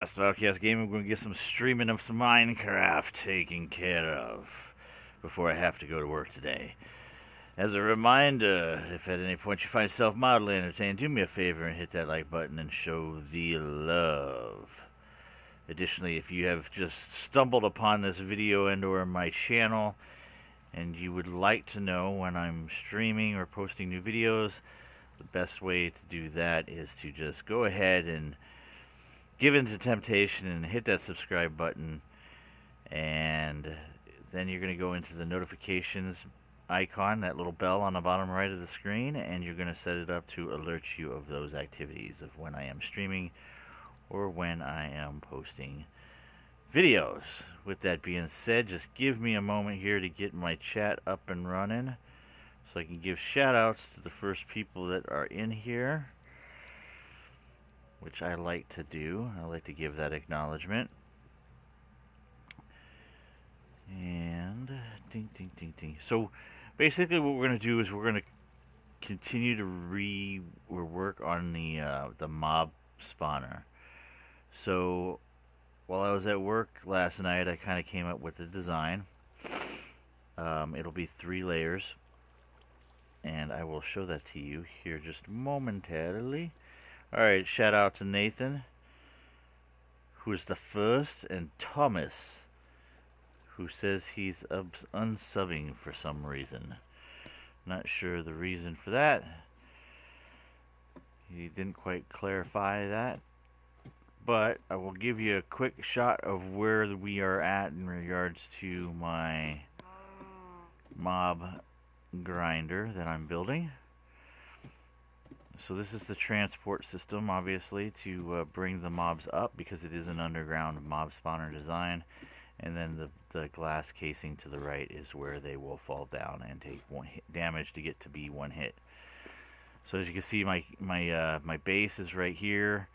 Outcast Gaming. We're going to get some streaming of some Minecraft taken care of before I have to go to work today. As a reminder, if at any point you find yourself mildly entertained, do me a favor and hit that like button and show the love. Additionally, if you have just stumbled upon this video and or my channel and you would like to know when I'm streaming or posting new videos, the best way to do that is to just go ahead and give in to temptation and hit that subscribe button, and then you're going to go into the notifications icon, that little bell on the bottom right of the screen, and you're going to set it up to alert you of those activities of when I am streaming or when I am posting videos. With that being said, just give me a moment here to get my chat up and running so I can give shout outs to the first people that are in here, which I like to do. I like to give that acknowledgement. And ding, ding, ding, ding. So basically what we're going to do is we're going to continue to work on the mob spawner. So while I was at work last night, I kind of came up with the design. It'll be 3 layers, and I will show that to you here just momentarily. Alright, shout out to Nathan, who is the first, and Thomas, who says he's unsubbing for some reason. Not sure the reason for that. He didn't quite clarify that. But I will give you a quick shot of where we are at in regards to my mob grinder that I'm building. So this is the transport system, obviously, to bring the mobs up, because it is an underground mob spawner design. And then the glass casing to the right is where they will fall down and take damage to get to be one hit. So as you can see, my base is right here,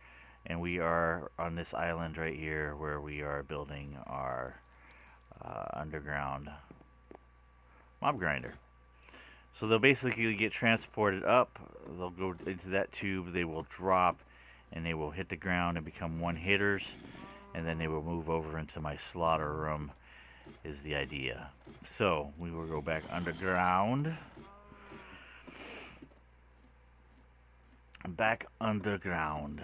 and we are on this island right here where we are building our underground mob grinder. So they'll basically get transported up, they'll go into that tube, they will drop, and they will hit the ground and become one-hitters, and then they will move over into my slaughter room, is the idea. So, we will go back underground. Back underground.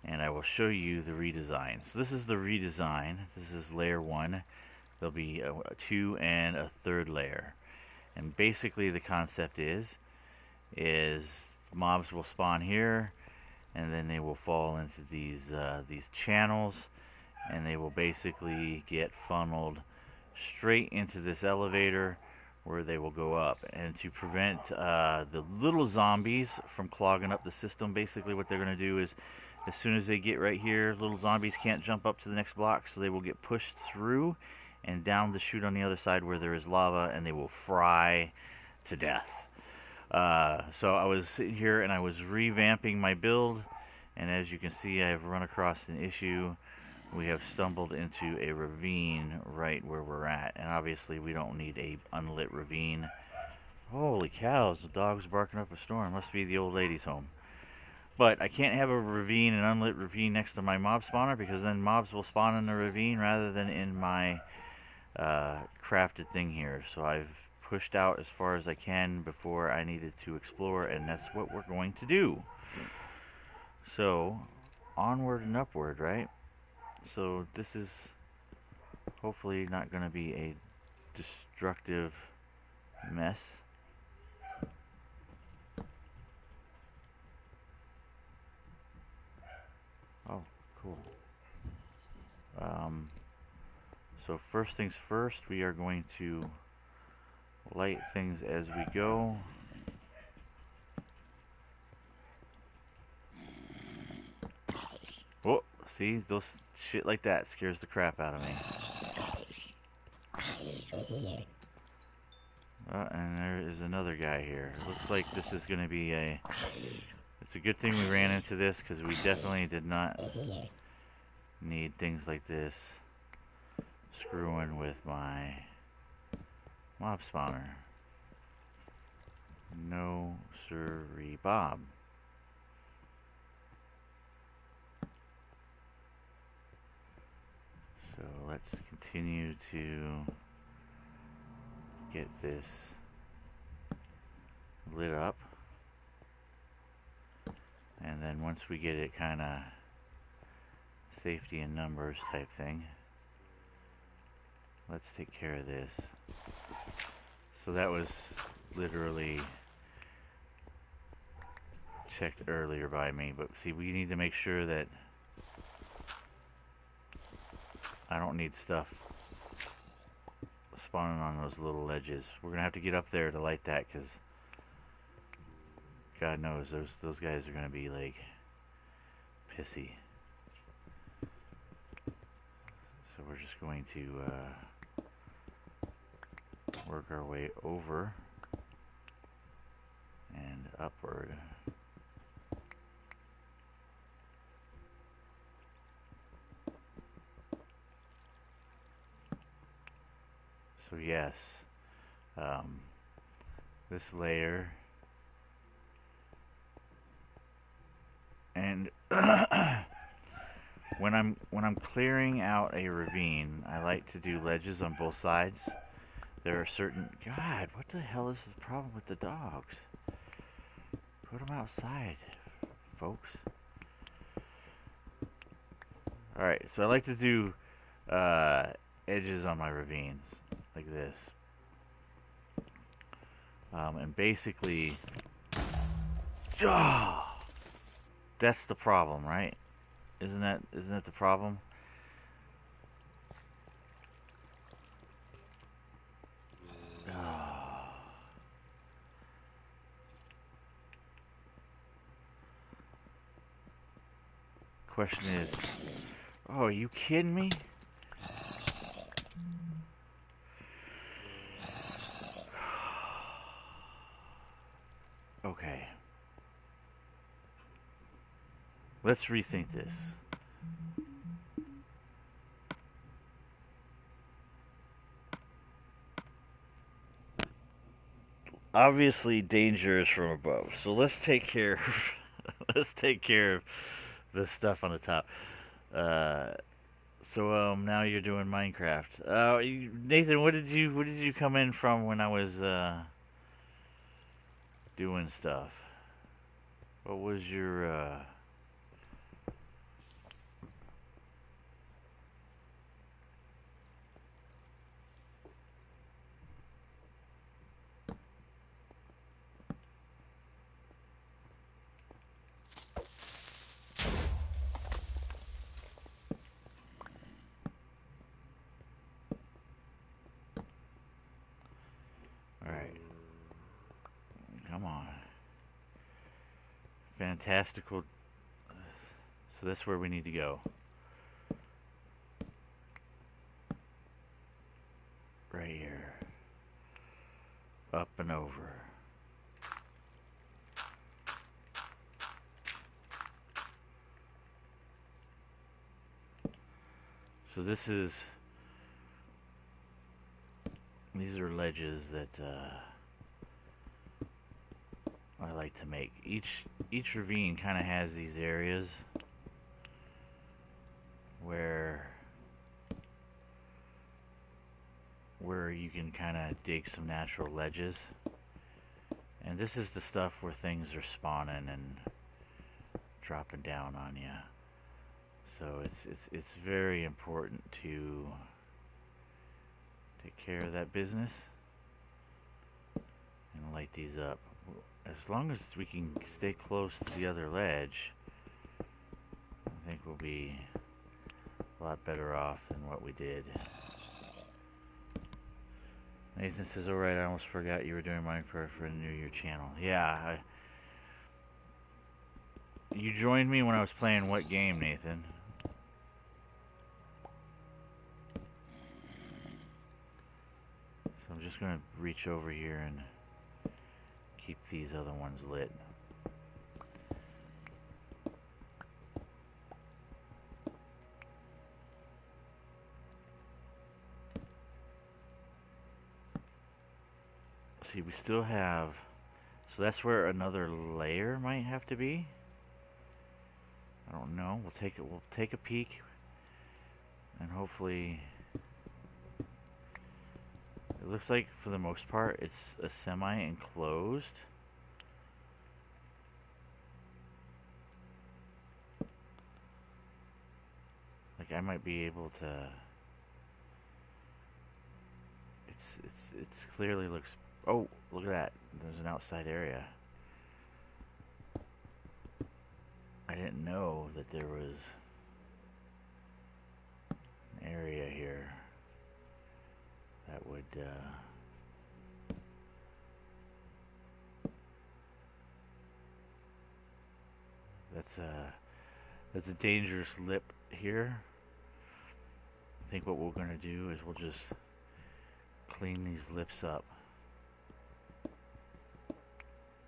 And I will show you the redesign. So this is the redesign. This is layer 1. There'll be a 2 and a 3rd layer. And basically the concept is mobs will spawn here, and then they will fall into these channels, and they will basically get funneled straight into this elevator where they will go up. And to prevent the little zombies from clogging up the system, basically what they're going to do is, as soon as they get right here, little zombies can't jump up to the next block, so they will get pushed through and down the chute on the other side where there is lava, and they will fry to death. So I was sitting here and I was revamping my build, and as you can see, I have run across an issue. We have stumbled into a ravine right where we're at, and obviously we don't need a unlit ravine. Holy cows, the dog's barking up a storm. Must be the old lady's home. But I can't have a ravine, an unlit ravine, next to my mob spawner, because then mobs will spawn in the ravine rather than in my crafted thing here. So I've pushed out as far as I can before I needed to explore, and that's what we're going to do. So onward and upward, right? So this is hopefully not going to be a destructive mess. Oh, cool. So first things first, we are going to light things as we go. Oh, see, those shit like that scares the crap out of me. And there is another guy here. Looks like this is going to be a... It's a good thing we ran into this, because we definitely did not need things like this screwing with my mob spawner. No sirree Bob. let's continue to get this lit up. And then once we get it kind of safety in numbers type thing, let's take care of this. So that was literally checked earlier by me, but see, we need to make sure that I don't need stuff spawning on those little ledges. We're gonna have to get up there to light that, because God knows those guys are gonna be like pissy. So we're just going to work our way over and upward. So yes, this layer, and when I'm clearing out a ravine, I like to do ledges on both sides. There are certain, God, what the hell is the problem with the dogs? Put them outside, folks. Alright, so I like to do edges on my ravines, like this. And basically, that's the problem, right? Isn't that the problem? Question is, oh, are you kidding me? Okay. Let's rethink this. Obviously, danger is from above. So let's take care of let's take care of the stuff on the top. So now you're doing Minecraft. Nathan, what did you come in from when I was doing stuff? What was your Alright. Come on. Fantastical. So that's where we need to go. Right here. Up and over. So these are ledges that I like to make. Each ravine kind of has these areas where you can kind of dig some natural ledges, and this is the stuff where things are spawning and dropping down on you. So it's very important to take care of that business and light these up. As long as we can stay close to the other ledge, I think we'll be a lot better off than what we did. Nathan says, alright, I almost forgot you were doing Minecraft for a New Year channel. Yeah, you joined me when I was playing what game, Nathan? So I'm just going to reach over here and keep these other ones lit. See, we still have, so that's where another layer might have to be. I don't know. We'll take a peek, and hopefully It looks like, for the most part, it's a semi-enclosed. Like, I might be able to... It's clearly looks... Oh, look at that. There's an outside area. I didn't know that there was an area here that would... That's a dangerous lip here. I think what we're going to do is we'll just clean these lips up.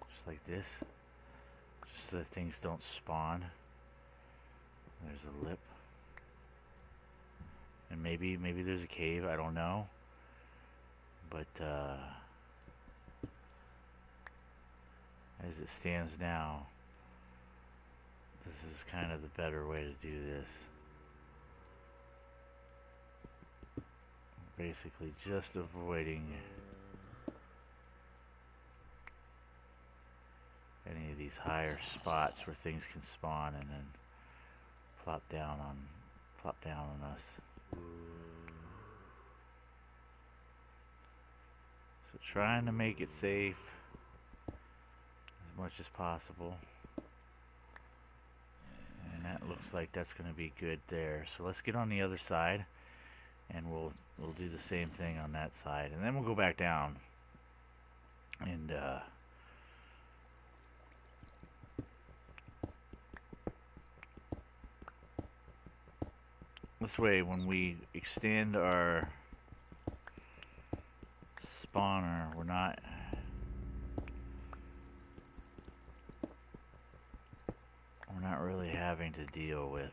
Just like this. Just so that things don't spawn. There's a lip. And maybe there's a cave, I don't know. But as it stands now, this is kind of the better way to do this. Basically just avoiding any of these higher spots where things can spawn and then plop down on us. So trying to make it safe as much as possible. And that looks like that's going to be good there. So let's get on the other side, and we'll do the same thing on that side, and then we'll go back down. And this way, when we extend our spawner, we're not really having to deal with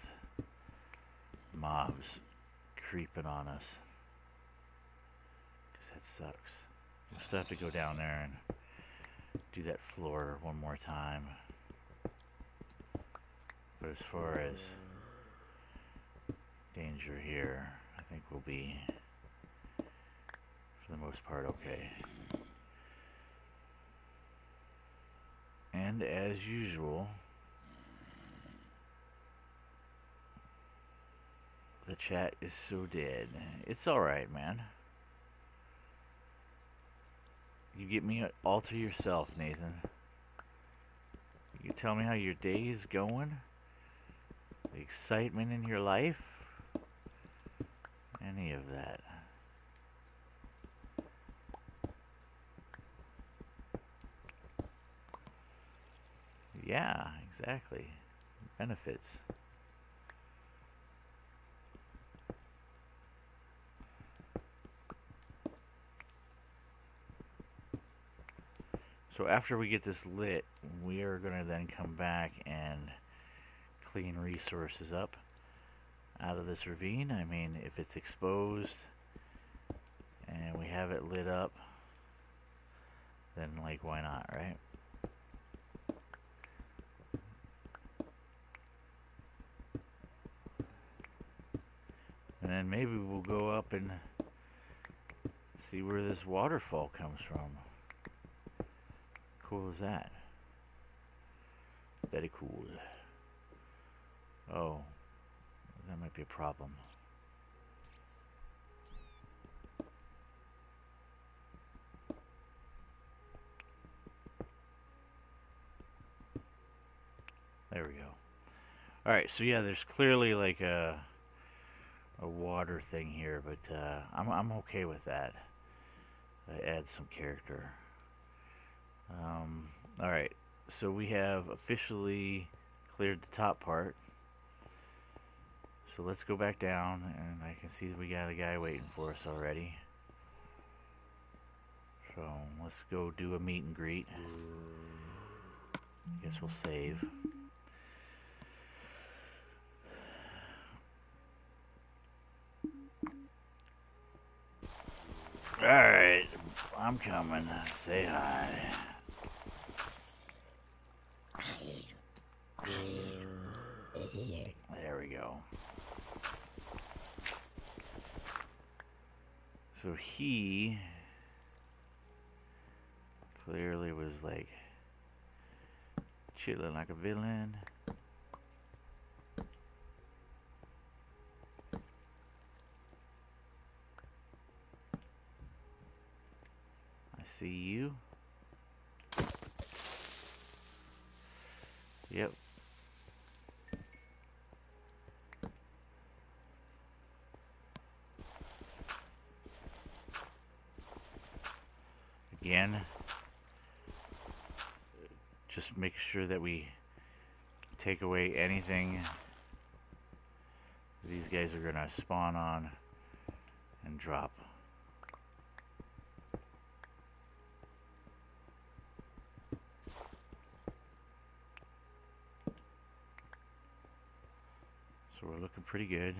mobs creeping on us, because that sucks. We'll still have to go down there and do that floor one more time. But as far as danger here, I think we'll be, for the most part, okay. And as usual, the chat is so dead. It's alright, man. You get me all to yourself, Nathan. You tell me how your day is going, the excitement in your life, any of that. Yeah, exactly. Benefits. So after we get this lit, we are going to then come back and clean resources up out of this ravine. I mean, if it's exposed and we have it lit up, then like, why not, right? And then maybe we'll go up and see where this waterfall comes from. Cool is that? Very cool. Oh, that might be a problem. There we go. Alright, so yeah, there's clearly like a water thing here, but I'm okay with that. I add some character. Alright, so we have officially cleared the top part. So let's go back down, and I can see that we got a guy waiting for us already. So let's go do a meet and greet. Guess we'll save. Alright, I'm coming. Say hi. There we go. So he clearly was like chilling like a villain. I see you. Yep. Again, just make sure that we take away anything these guys are gonna spawn on and drop. So we're looking pretty good.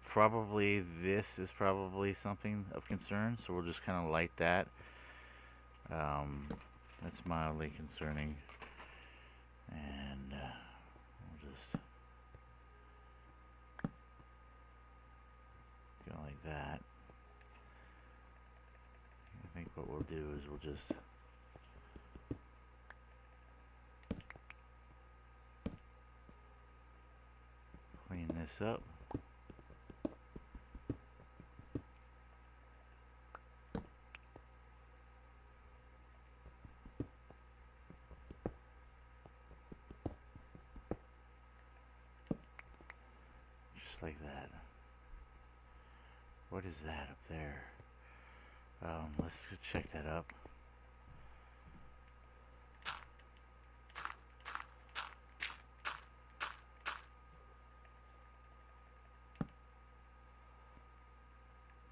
Probably this is probably something of concern, so we'll just kind of light that. That's mildly concerning. And we'll just go like that. I think what we'll do is we'll just clean this up. Just like that. What is that up there? Let's go check that up.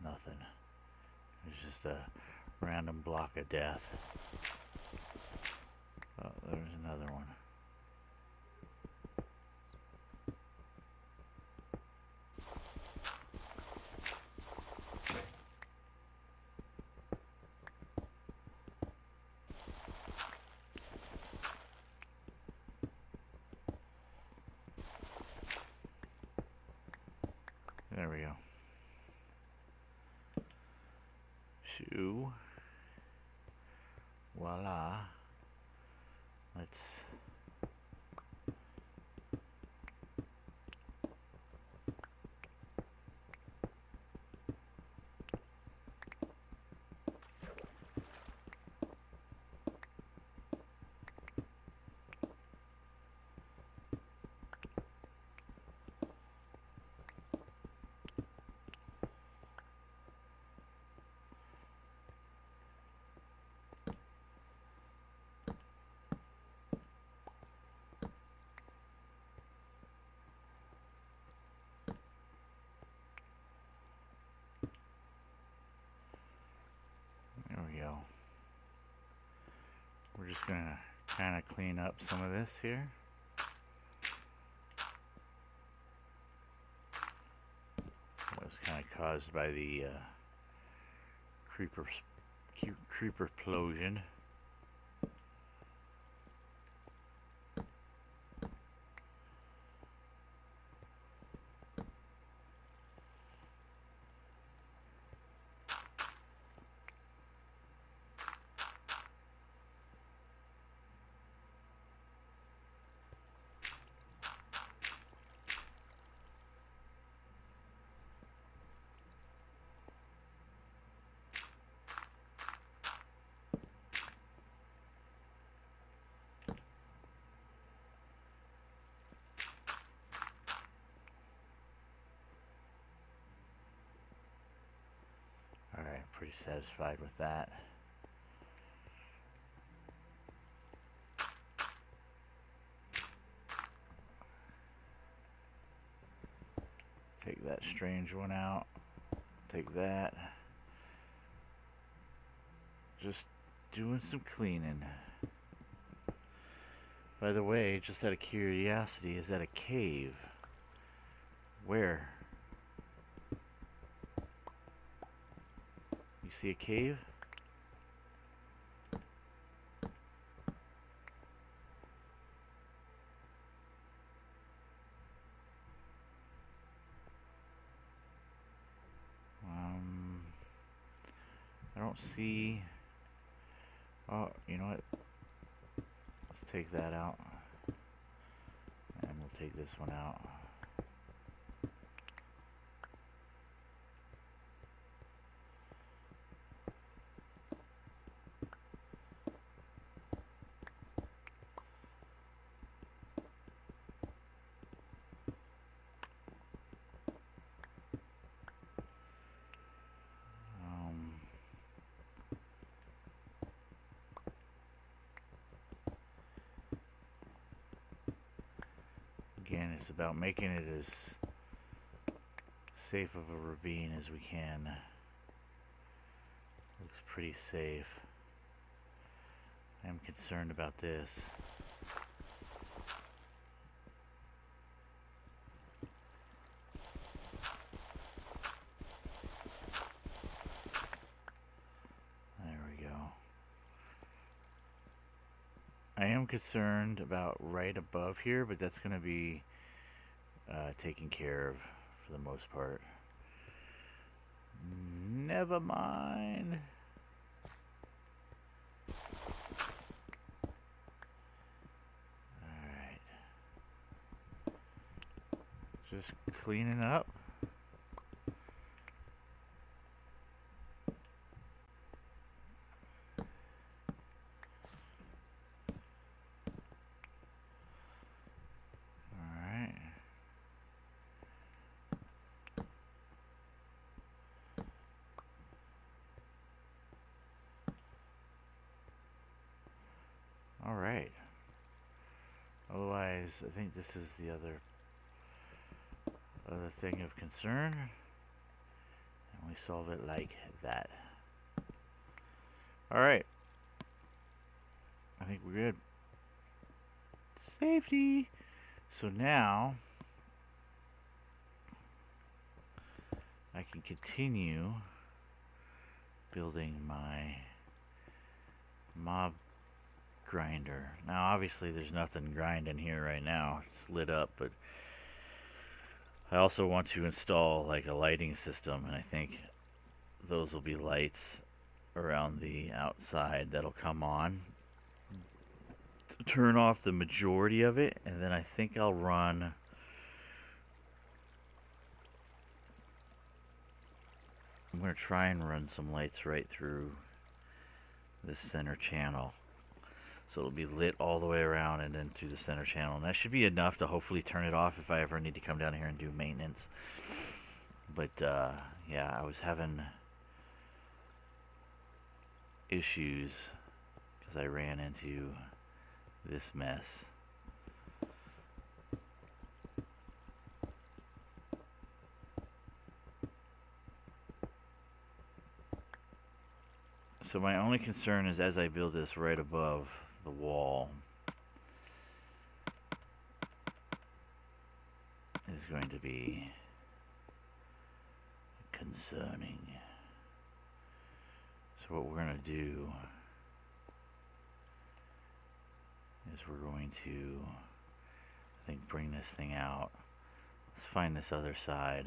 Nothing. It's just a random block of death. Oh, there's another one. There we go. Shoo. Voila. Let's there we go. We're just gonna kind of clean up some of this here. That was kind of caused by the creeper explosion. Alright, pretty satisfied with that. Take that strange one out. Take that. Just doing some cleaning. By the way, just out of curiosity, is that a cave? Where? You see a cave? I don't see... Oh, you know what? Let's take that out. And we'll take this one out. Again, it's about making it as safe of a ravine as we can. Looks pretty safe. I'm concerned about this. There we go. I am concerned about right above here, but that's going to be taken care of for the most part. Never mind. Alright. Just cleaning up. Alright. Alright. Otherwise, I think this is the other thing of concern. And we solve it like that. Alright. I think we're good. Safety! So now I can continue building my mob grinder. Now obviously there's nothing grinding here right now. It's lit up, but I also want to install like a lighting system, and I think those will be lights around the outside that'll come on to turn off the majority of it, and then I think I'll run I'm going to try and run some lights right through this center channel. So it'll be lit all the way around and then through the center channel. And that should be enough to hopefully turn it off if I ever need to come down here and do maintenance. But yeah, I was having issues because I ran into this mess. So my only concern is as I build this right above the wall is going to be concerning. So what we're going to do is we're going to, I think, bring this thing out. Let's find this other side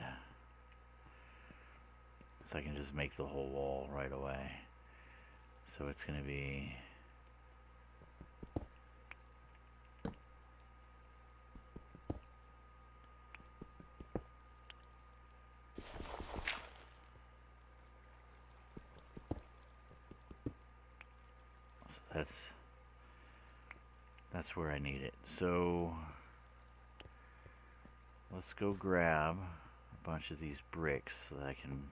so I can just make the whole wall right away. So it's going to be that's where I need it. So let's go grab a bunch of these bricks so that I can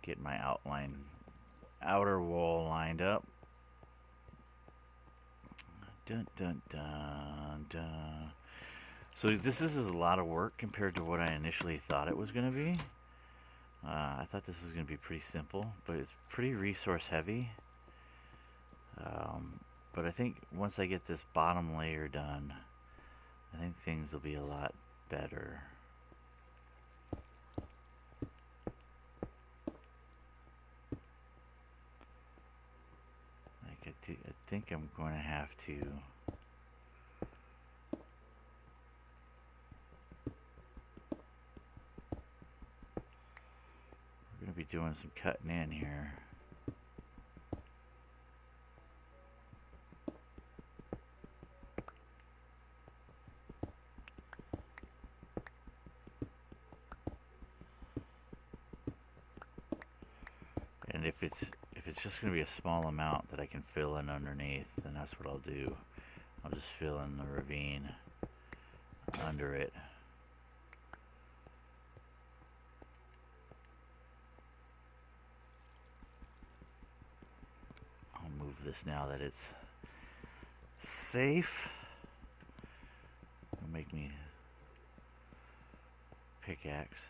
get my outer wall lined up. Dun dun dun dun. So this is a lot of work compared to what I initially thought it was going to be. I thought this was going to be pretty simple, but it's pretty resource heavy. But I think once I get this bottom layer done, I think things will be a lot better. I think I'm going to have to we're going to be doing some cutting in here. if it's just going to be a small amount that I can fill in underneath, then that's what I'll do. I'll just fill in the ravine under it. I'll move this now that it's safe. It'll make me pickaxe.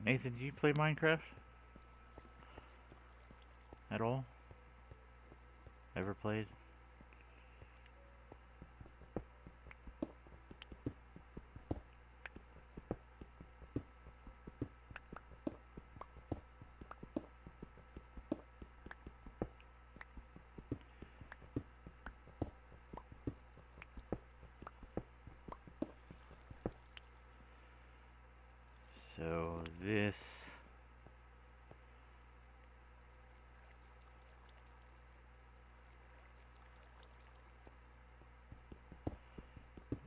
Nathan, do you play Minecraft at all? Ever played? So this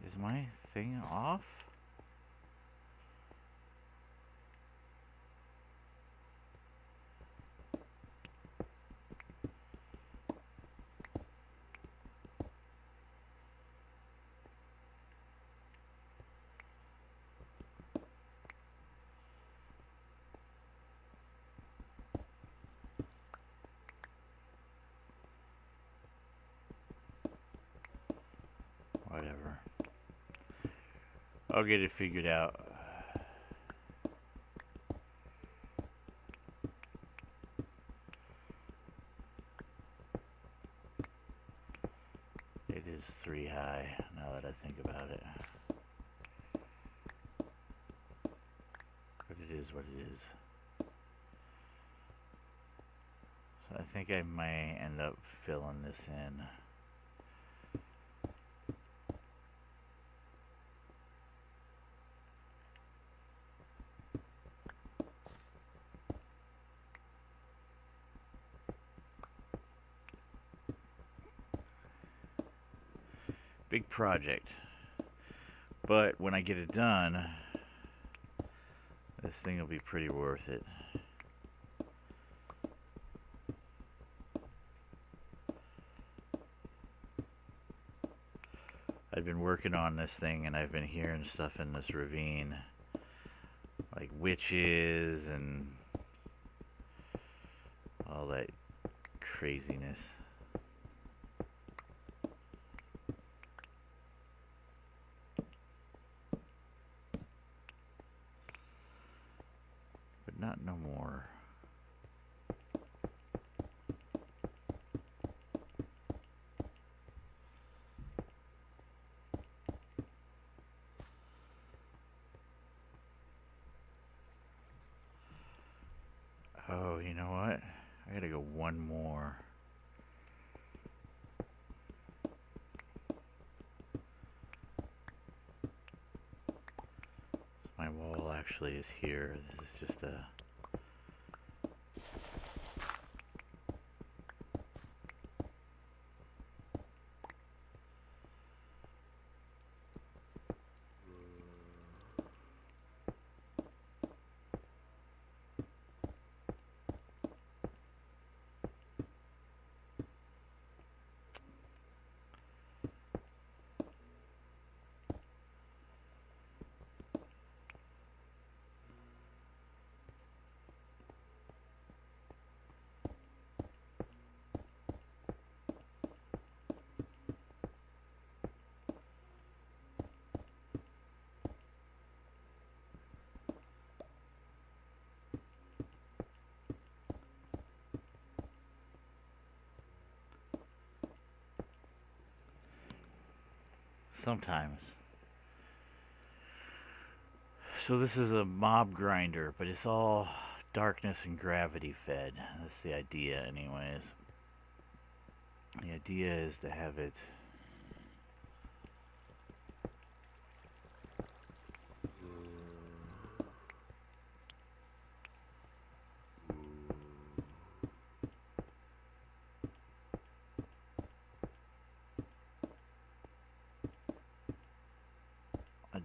is my thing off? Whatever. I'll get it figured out. It is 3 high, now that I think about it. But it is what it is. So I think I may end up filling this in. Big project, but when I get it done, this thing will be pretty worth it. I've been working on this thing and I've been hearing stuff in this ravine, like witches and all that craziness. Not no more. Oh, you know what? I gotta go one more. My wall actually is here. This is just a... Sometimes. So this is a mob grinder, but it's all darkness and gravity fed. That's the idea anyways. The idea is to have it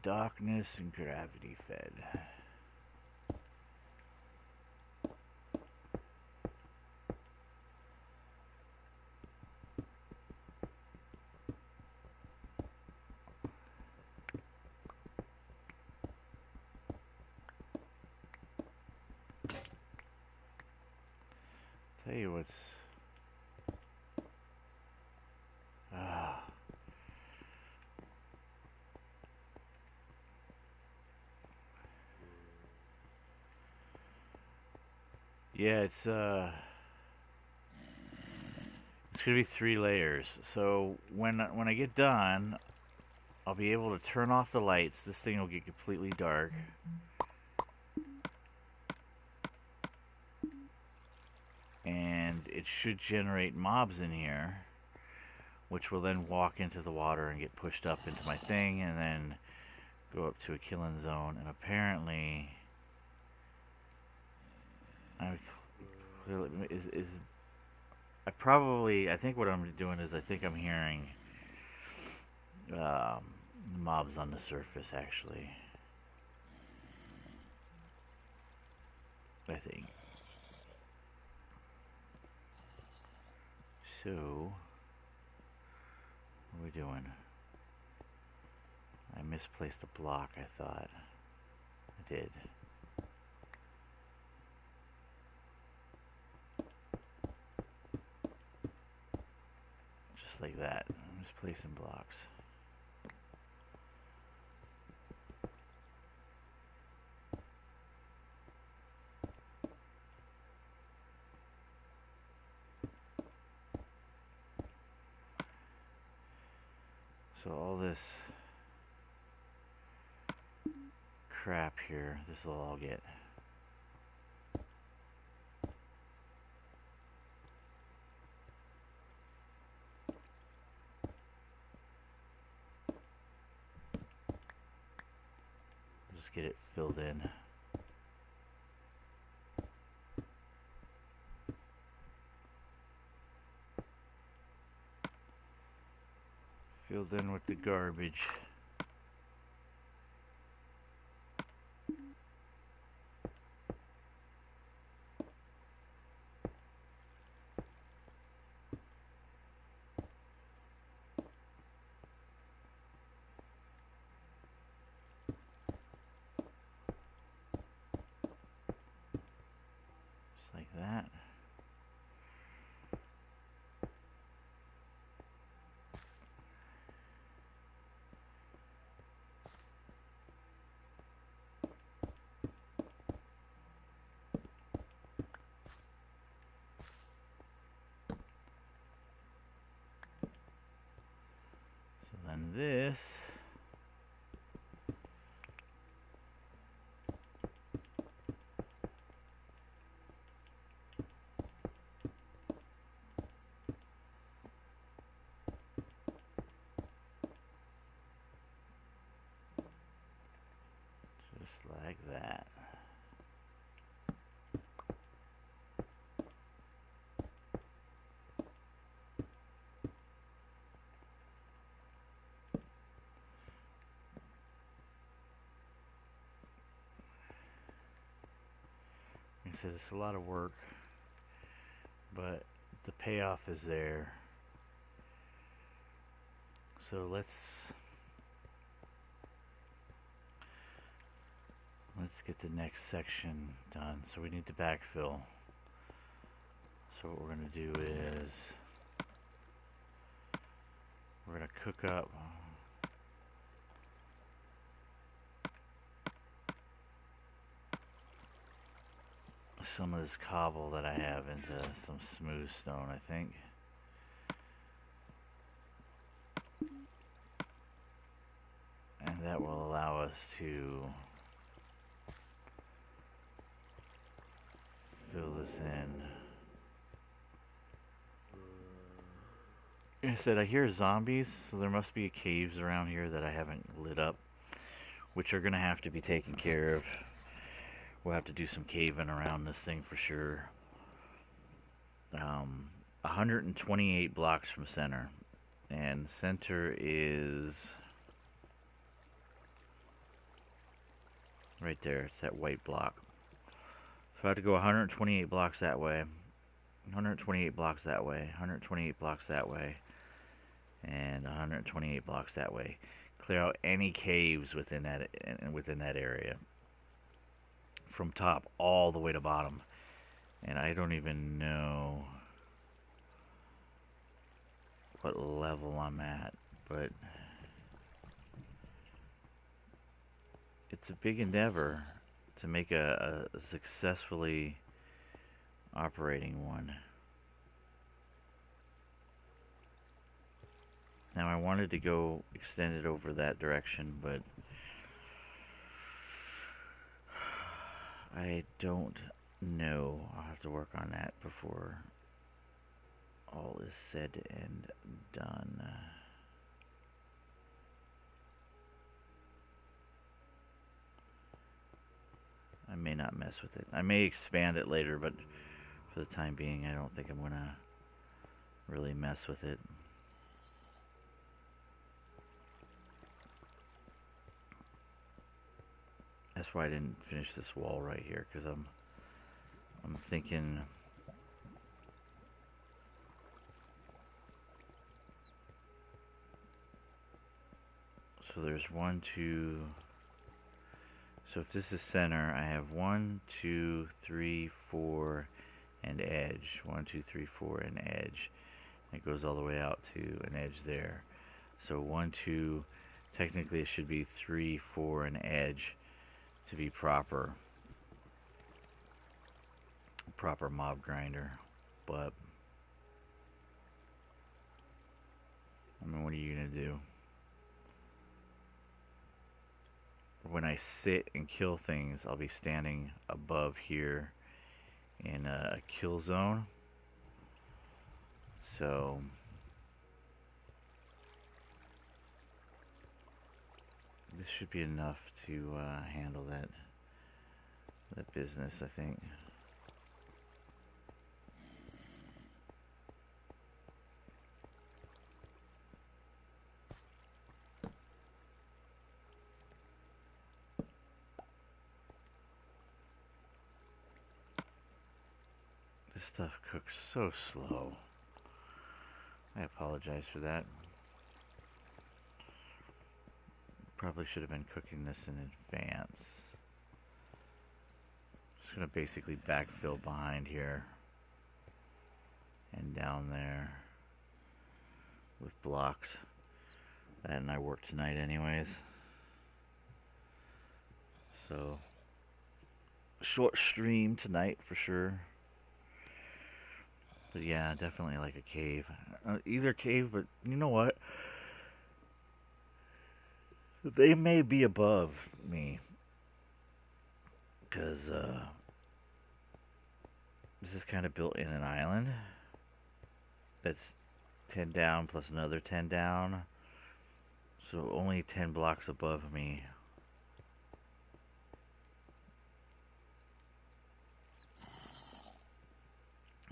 darkness and gravity fed. Tell you what's yeah, it's gonna be 3 layers. So when I get done, I'll be able to turn off the lights. This thing will get completely dark. And it should generate mobs in here, which will then walk into the water and get pushed up into my thing and then go up to a killing zone. And apparently I think what I'm doing is I think I'm hearing mobs on the surface, actually. I think. So, what are we doing? I misplaced a block, I thought. I did. Just like that. Misplacing blocks. So all this crap here, this will all get just get it filled in. Filled in with the garbage. Just like that. And this just like that. Like I said, it's a lot of work, but the payoff is there. So let's get the next section done. So we need to backfill. So what we're going to do is we're going to cook up some of this cobble that I have into some smooth stone, I think. And that will allow us to fill this in. Like I said, I hear zombies, so there must be caves around here that I haven't lit up, which are going to have to be taken care of. We'll have to do some caving around this thing for sure. 128 blocks from center, and center is Right there, it's that white block. So I have to go 128 blocks that way, 128 blocks that way, 128 blocks that way, and 128 blocks that way. Clear out any caves within that area, from top all the way to bottom. And I don't even know what level I'm at, but it's a big endeavor to make a successfully operating one. Now I wanted to go extend it over that direction, but I don't know. I'll have to work on that before all is said and done. I may not mess with it. I may expand it later, but for the time being, I don't think I'm gonna really mess with it. That's why I didn't finish this wall right here, because I'm thinking so there's 1, 2. So if this is center, I have 1, 2, 3, 4, and edge. 1, 2, 3, 4, and edge. It goes all the way out to an edge there. So 1, 2. Technically, it should be 3, 4, and edge to be proper mob grinder. But I mean, what are you gonna do? When I sit and kill things, I'll be standing above here in a kill zone. So this should be enough to handle that business, I think. This stuff cooks so slow. I apologize for that. Probably should have been cooking this in advance. Just gonna basically backfill behind here and down there with blocks. And I work tonight anyways. So short stream tonight for sure. But yeah, definitely like a cave. Either cave, but you know what? They may be above me. Because this is kind of built in an island. That's 10 down plus another 10 down. So only 10 blocks above me.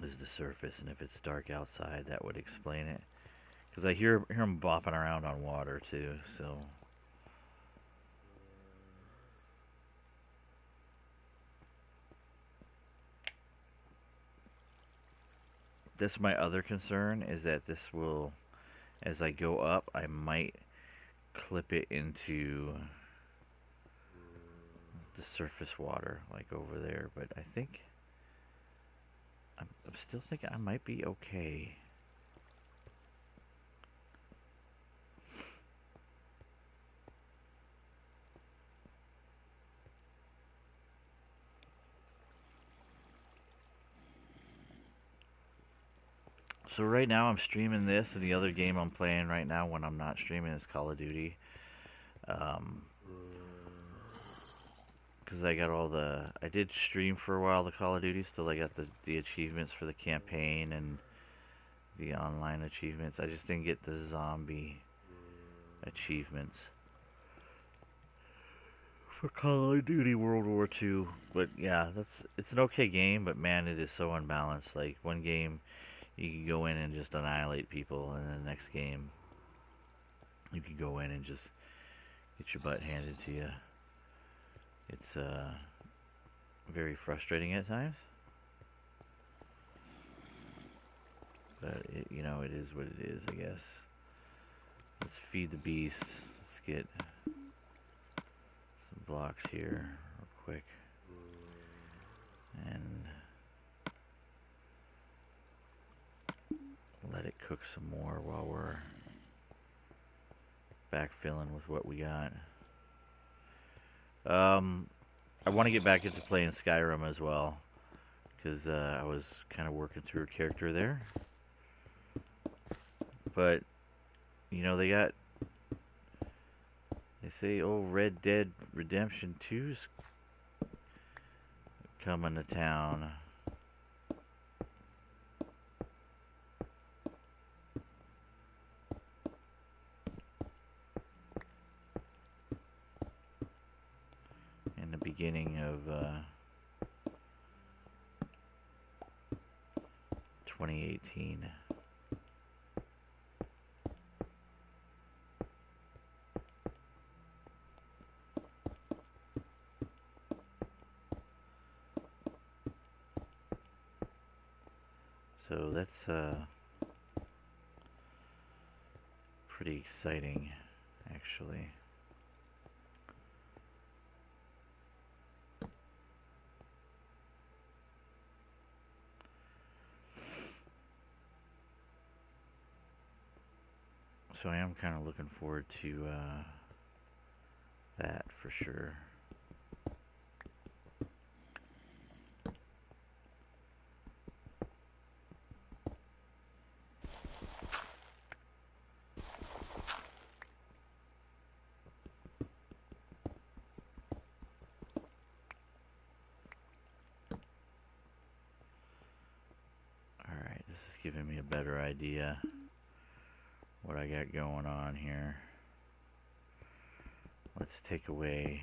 Is the surface, and if it's dark outside, that would explain it. Because I hear them bopping around on water too, so. That's my other concern, is that this will, as I go up, I might clip it into the surface water, like over there, but I think I'm still thinking I might be okay. So right now I'm streaming this, and the other game I'm playing right now when I'm not streaming is Call of Duty. Because I got all the... I did stream for a while the Call of Duty, still I got the achievements for the campaign and the online achievements. I just didn't get the zombie achievements for Call of Duty World War II. But yeah, it's an okay game, but man, it is so unbalanced. Like, one game you can go in and just annihilate people, and then the next game you can go in and just get your butt handed to you. It's very frustrating at times, but you know, it is what it is, I guess. Let's feed the beast. Let's get some blocks here real quick, and let it cook some more while we're backfilling with what we got. I want to get back into playing Skyrim as well, because I was kind of working through a character there. But, you know, they say, oh, Red Dead Redemption 2's coming to town. In the beginning of 2018. So that's pretty exciting, actually. So I am kind of looking forward to that for sure. Alright, this is giving me a better idea what I got going on here. Let's take away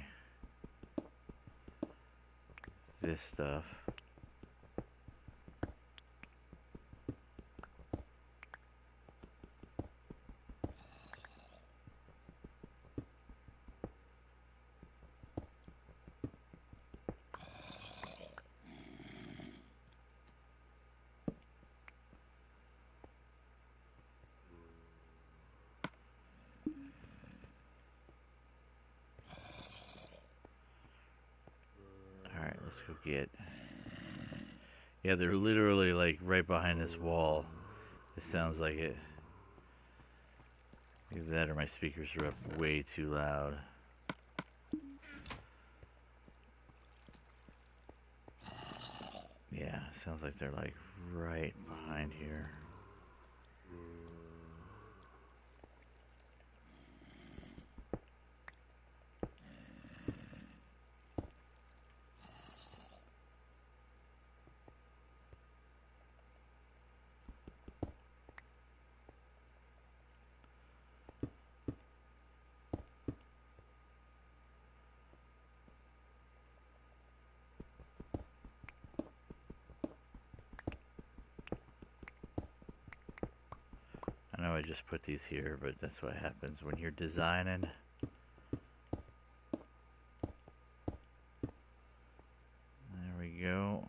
this stuff. Alright, let's go get... Yeah, they're literally like right behind this wall. It sounds like it. Either that or my speakers are up way too loud. Yeah, sounds like they're like right behind here. I know I just put these here, but that's what happens when you're designing. There we go.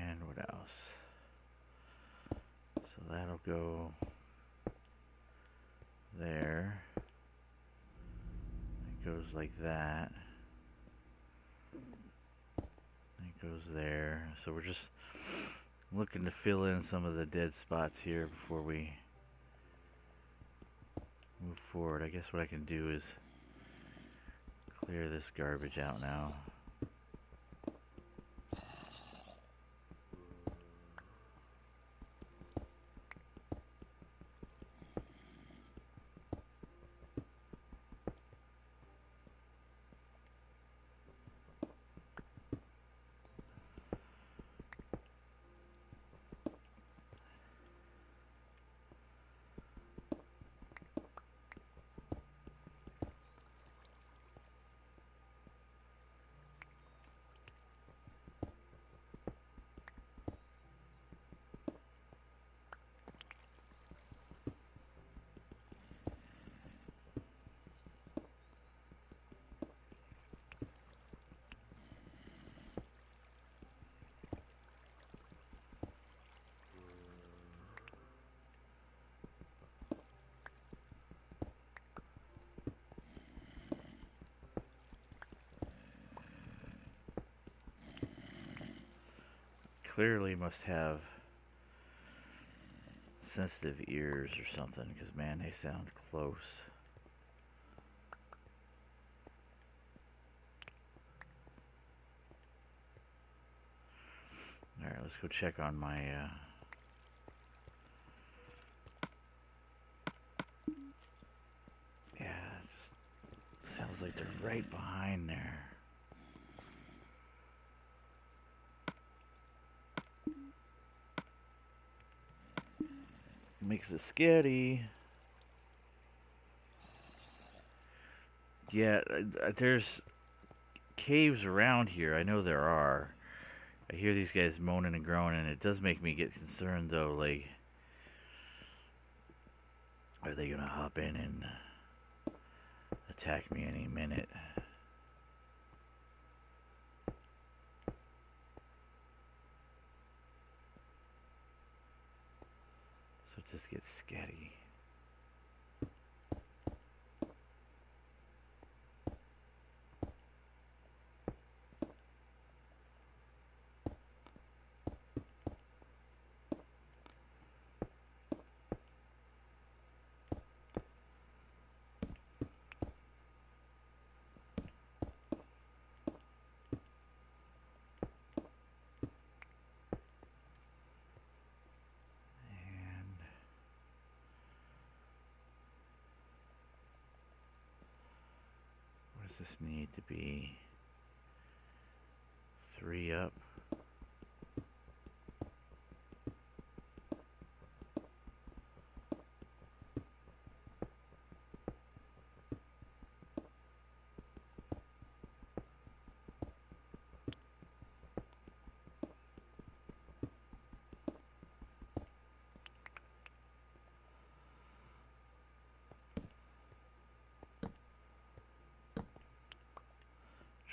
And what else? So that'll go there. It goes like that. It goes there. So we're just looking to fill in some of the dead spots here before we move forward. I guess what I can do is clear this garbage out now. clearly must have sensitive ears or something, because man, they sound close. Alright, let's go check on my yeah, it just sounds like they're right behind there. Makes it scary. Yeah, there's caves around here. I know there are. I hear these guys moaning and groaning, and it does make me get concerned, though. Like, are they gonna hop in and attack me any minute? So it just gets sketchy. Does this need to be 3 up?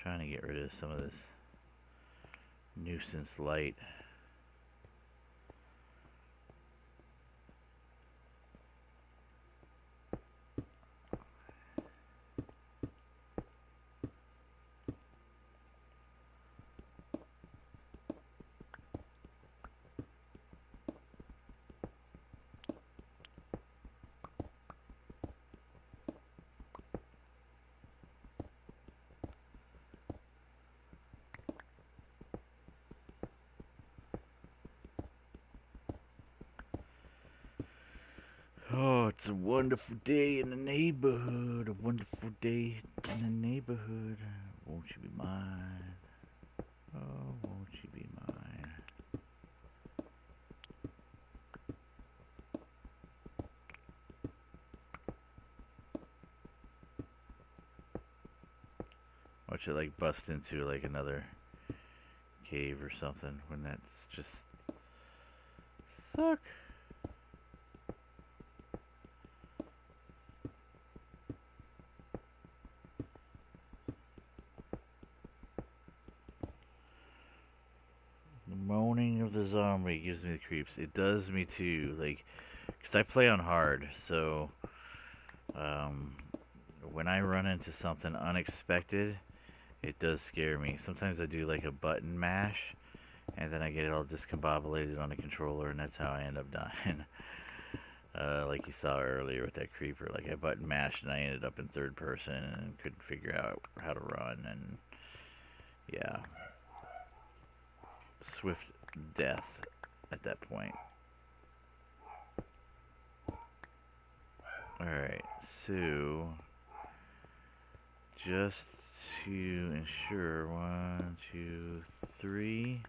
Trying to get rid of some of this nuisance light. Oh, it's a wonderful day in the neighborhood. A wonderful day in the neighborhood. Won't you be mine? Oh, won't you be mine? Watch it like bust into like another cave or something when that's just suck. The moaning of the zombie gives me the creeps. It does me too, like, because I play on hard, so when I run into something unexpected, it does scare me. Sometimes I do like a button mash, and then I get it all discombobulated on the controller, and that's how I end up dying. Like you saw earlier with that creeper, like I button mashed and I ended up in third person and couldn't figure out how to run, and yeah, swift death at that point. Alright, so just to ensure, 1, 2, 3.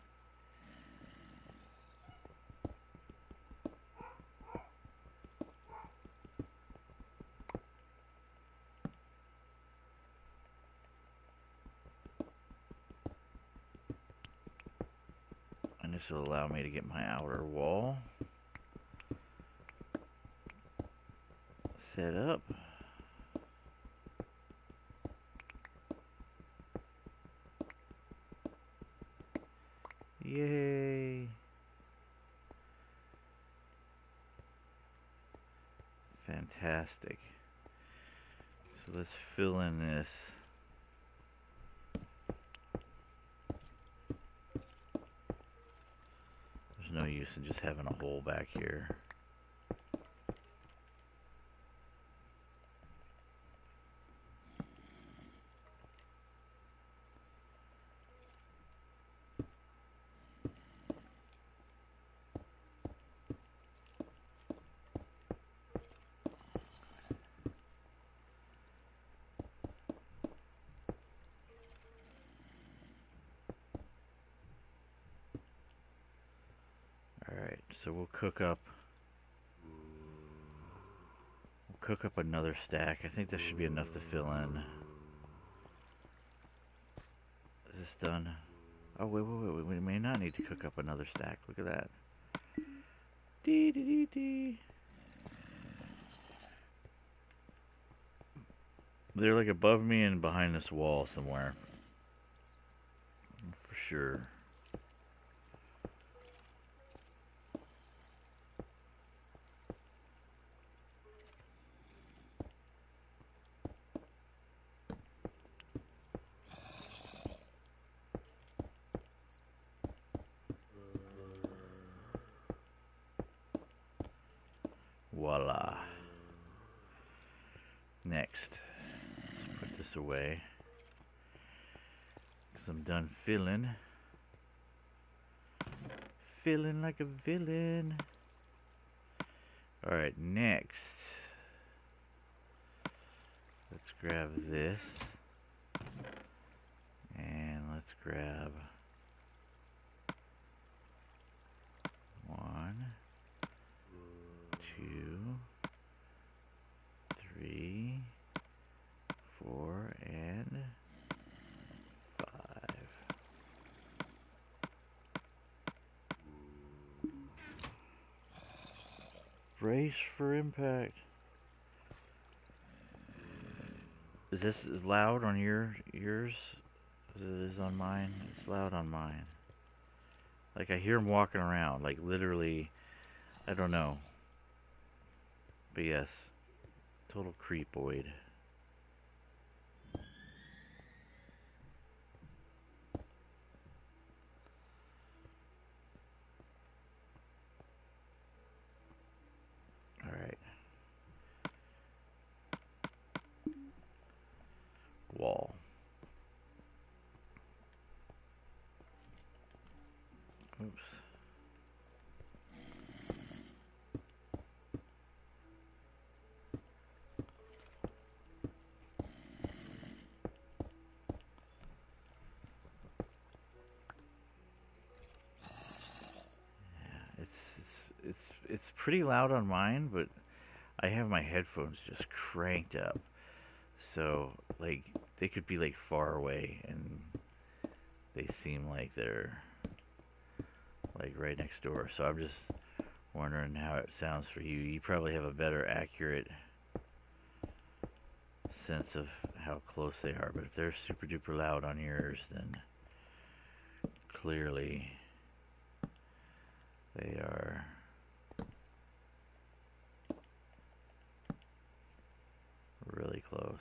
And this will allow me to get my outer wall set up. Yay! Fantastic. So let's fill in this. use in just having a hole back here. Alright, so we'll cook up another stack. I think that should be enough to fill in. Is this done? Oh, wait, we may not need to cook up another stack. Look at that. Dee dee dee dee. They're like above me and behind this wall somewhere. For sure. Voila. Next, let's put this away because I'm done filling. Feeling like a villain. Alright, next. Let's grab this. And let's grab 1, 2, 3, 4, and 5. Brace for impact. Is this as loud on yours as it is on mine? It's loud on mine. Like I hear him walking around, like literally, I don't know. But yes, total creepoid. Alright. Wall. Oops. It's pretty loud on mine, but I have my headphones just cranked up. So, like, they could be, like, far away, and they seem like they're, like, right next door. So I'm just wondering how it sounds for you. You probably have a better accurate sense of how close they are. But if they're super duper loud on yours, then clearly they are really close.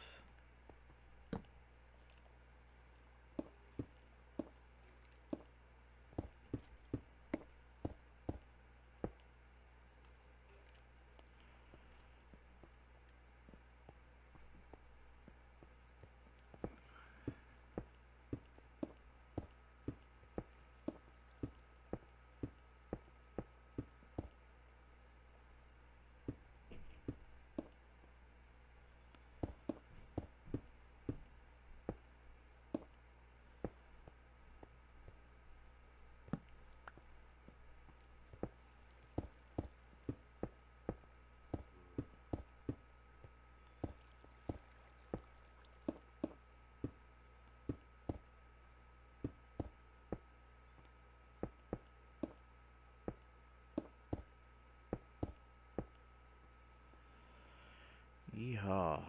Yeehaw.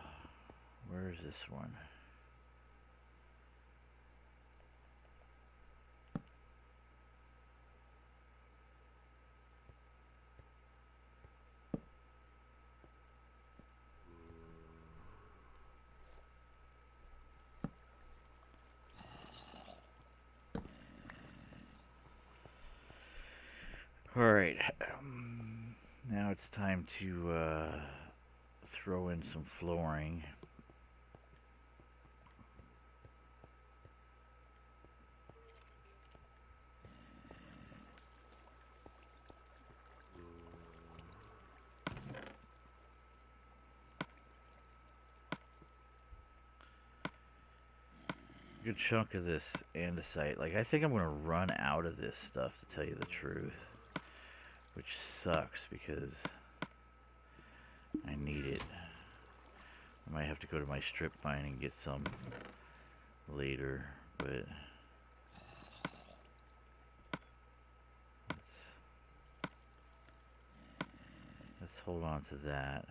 Where is this one? Alright, now it's time to throw in some flooring. Good chunk of this andesite. Like, I think I'm gonna run out of this stuff, to tell you the truth, which sucks because I need it. I might have to go to my strip mine and get some later, but let's hold on to that.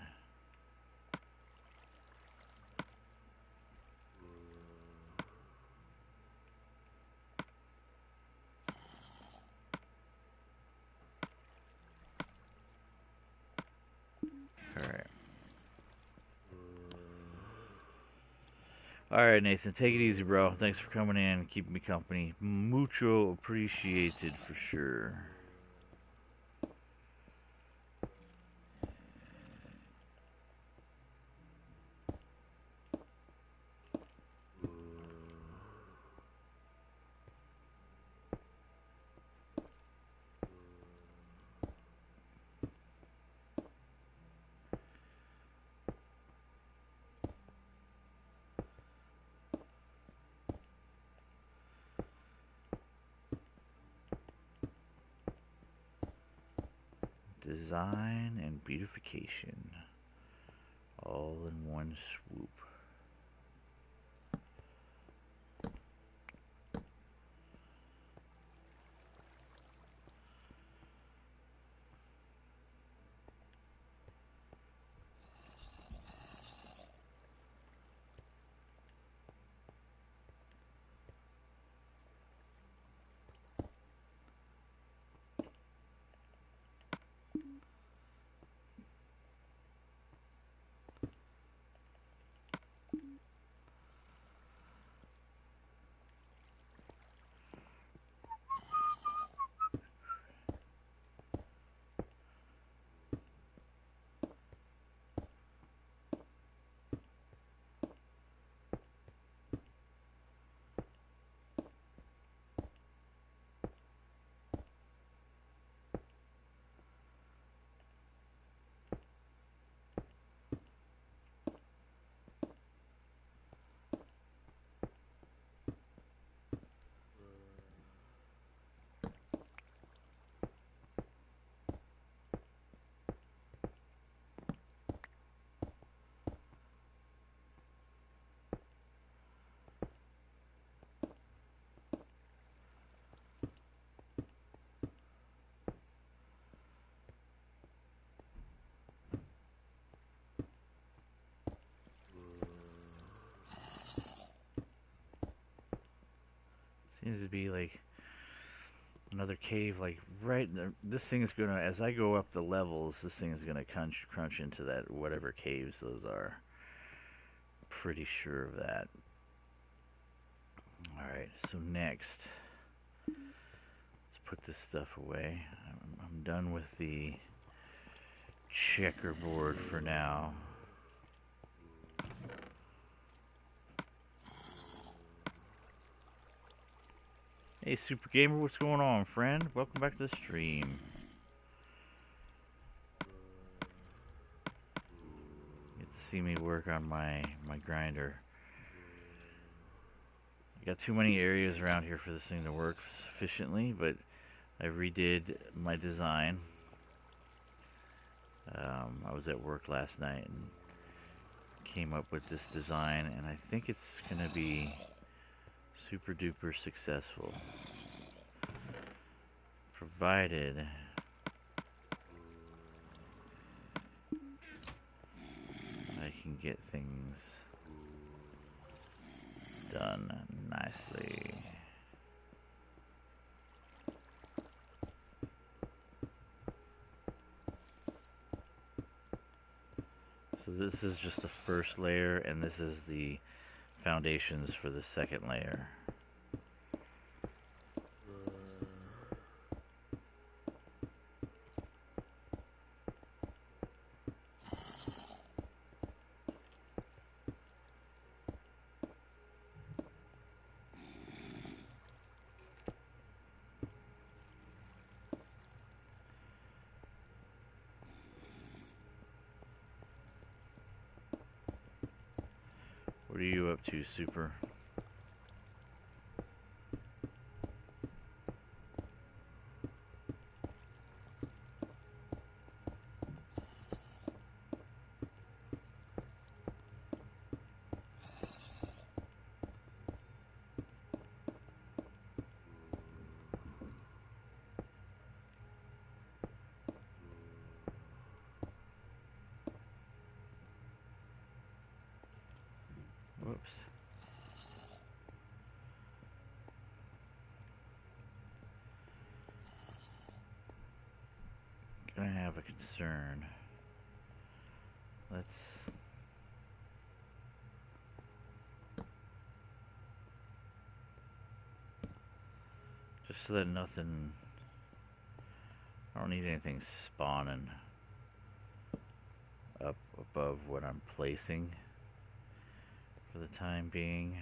Alright. Alright, Nathan, take it easy, bro. Thanks for coming in, keeping me company. Mucho appreciated for sure. Design and beautification, all in one swoop. Seems to be like another cave, like right there. This thing is gonna, as I go up the levels, this thing is gonna crunch into that, whatever caves those are. Pretty sure of that. Alright, so next, let's put this stuff away. I'm done with the checkerboard for now. Hey, Super Gamer, what's going on, friend? Welcome back to the stream. Get to see me work on my grinder. I got too many areas around here for this thing to work sufficiently, but I redid my design. I was at work last night and came up with this design, and I think it's gonna be super duper successful, provided I can get things done nicely. So this is just the first layer, and this is the foundations for the second layer. What are you up to, Super? Whoops. Gonna have a concern. Let's just so that nothing, I don't need anything spawning up above what I'm placing for the time being.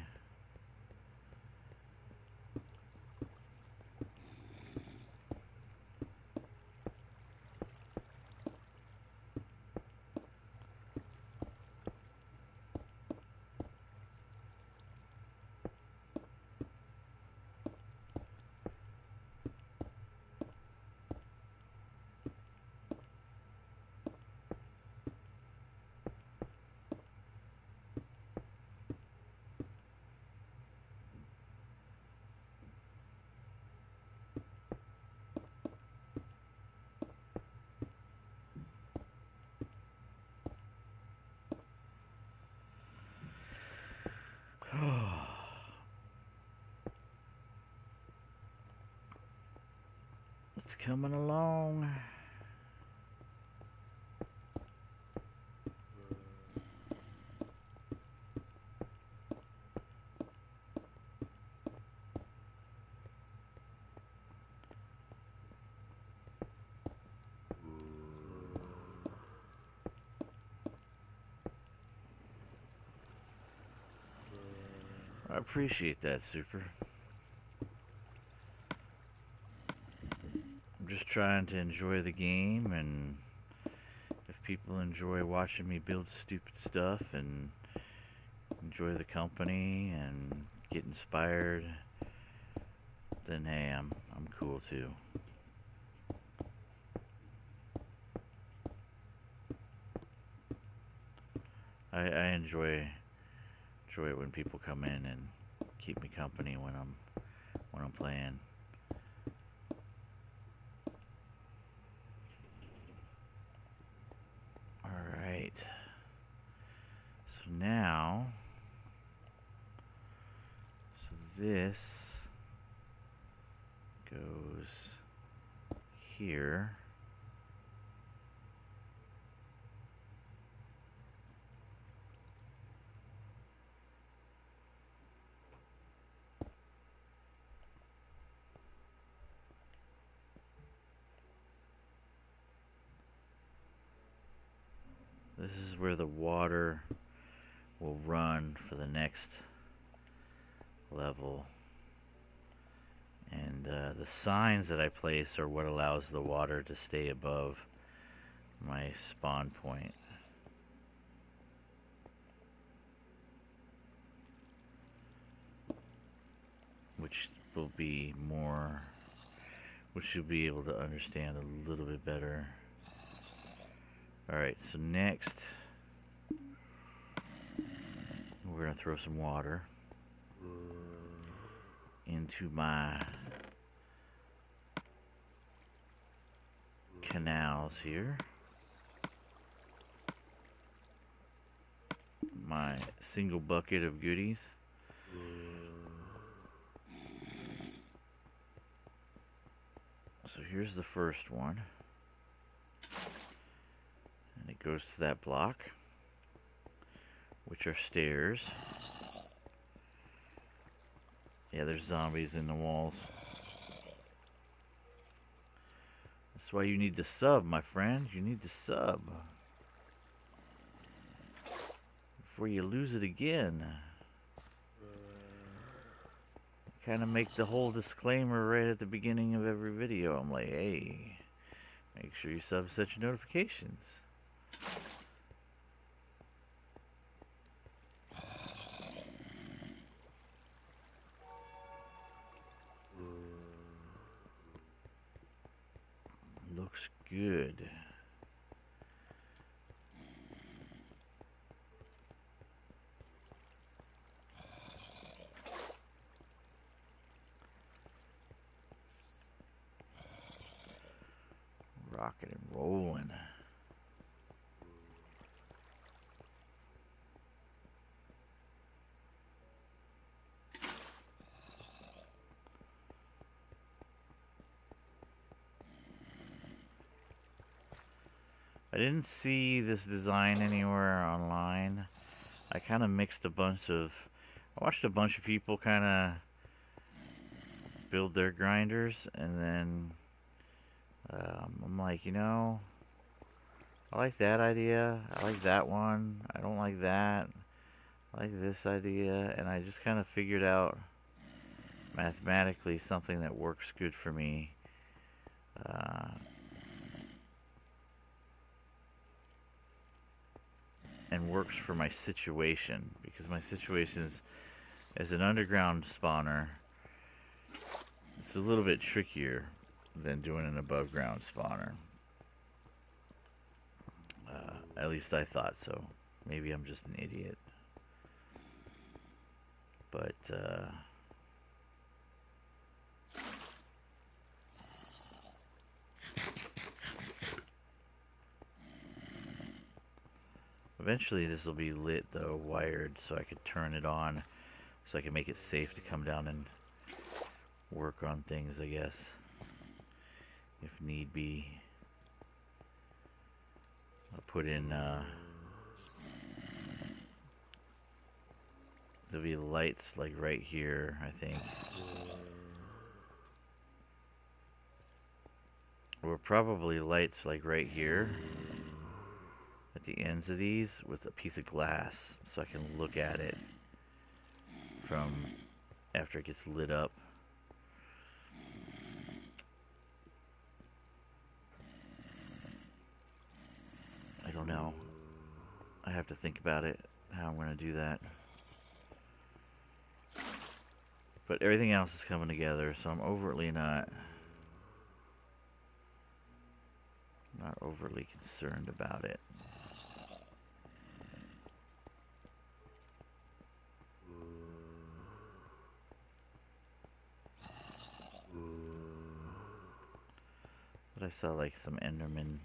It's coming along. I appreciate that, Super. I'm just trying to enjoy the game, and if people enjoy watching me build stupid stuff and enjoy the company and get inspired, then hey, I'm cool too. I enjoy it when people come in and keep me company when I'm playing. All right. So now, this goes here. This is where the water will run for the next level. And the signs that I place are what allows the water to stay above my spawn point. Which will be more, which you'll be able to understand a little bit better. Alright, so next we're going to throw some water into my canals here. My single bucket of goodies. So here's the first one. And it goes to that block, which are stairs. Yeah, there's zombies in the walls. That's why you need to sub, my friend. You need to sub before you lose it again. Kind of make the whole disclaimer right at the beginning of every video. I'm like, hey, make sure you sub, set your notifications. looks good. Rocking and rolling. I didn't see this design anywhere online. I kind of mixed a bunch of... I watched a bunch of people kind of build their grinders, and then I'm like, you know, I like that idea. I like that one. I don't like that. I like this idea. And I just kind of figured out mathematically something that works good for me. And works for my situation, because my situation is as an underground spawner. It's a little bit trickier than doing an above ground spawner. At least I thought so. Maybe I'm just an idiot. But eventually this will be lit though, wired, so I could turn it on, so I can make it safe to come down and work on things, I guess, if need be. I'll put in there'll be lights like right here, I think. Or probably lights like right here at the ends of these with a piece of glass, so I can look at it from after it gets lit up. I don't know. I have to think about it, how I'm going to do that. But everything else is coming together, so I'm overtly not overly concerned about it. But I saw like some Enderman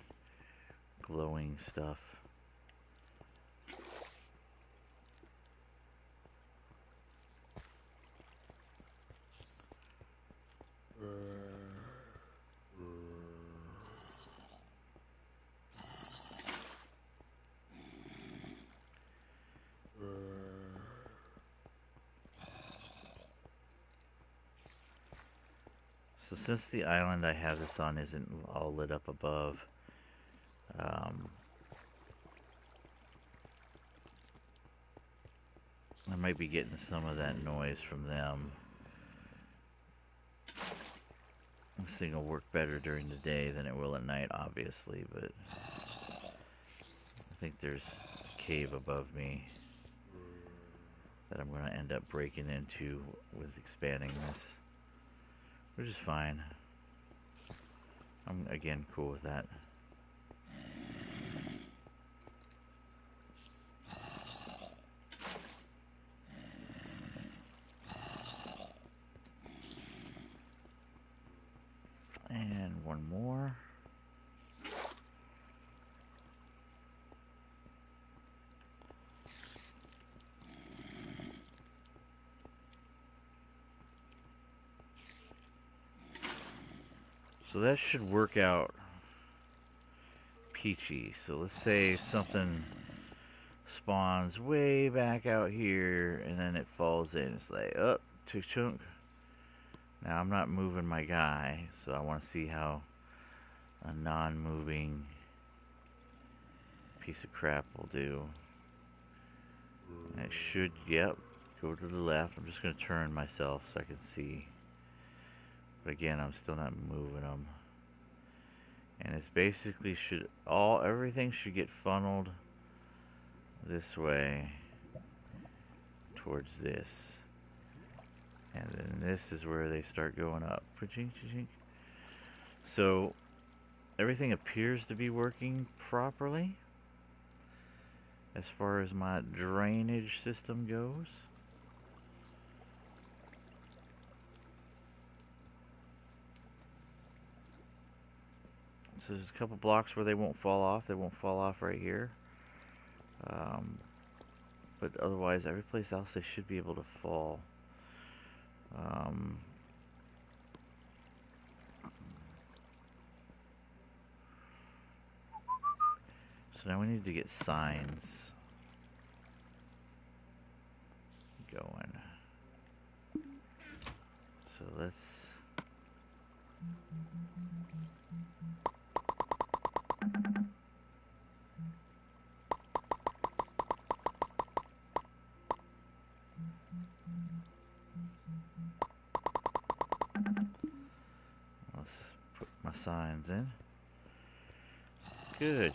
glowing stuff. So since the island I have this on isn't all lit up above, I might be getting some of that noise from them. This thing will work better during the day than it will at night, obviously, but I think there's a cave above me that I'm going to end up breaking into with expanding this, which is fine. I'm, again, cool with that. And one more. So that should work out peachy. So let's say something spawns way back out here and then it falls in. It's like, oh, chunk. Now I'm not moving my guy, so I want to see how a non-moving piece of crap will do. And it should, yep, go to the left. I'm just going to turn myself so I can see. But again, I'm still not moving them. And it's basically everything should get funneled this way towards this. And then this is where they start going up. So everything appears to be working properly as far as my drainage system goes. So there's a couple blocks where they won't fall off. They won't fall off right here. But otherwise, every place else they should be able to fall. So now we need to get signs going. So let's... Let's put my signs in. Good.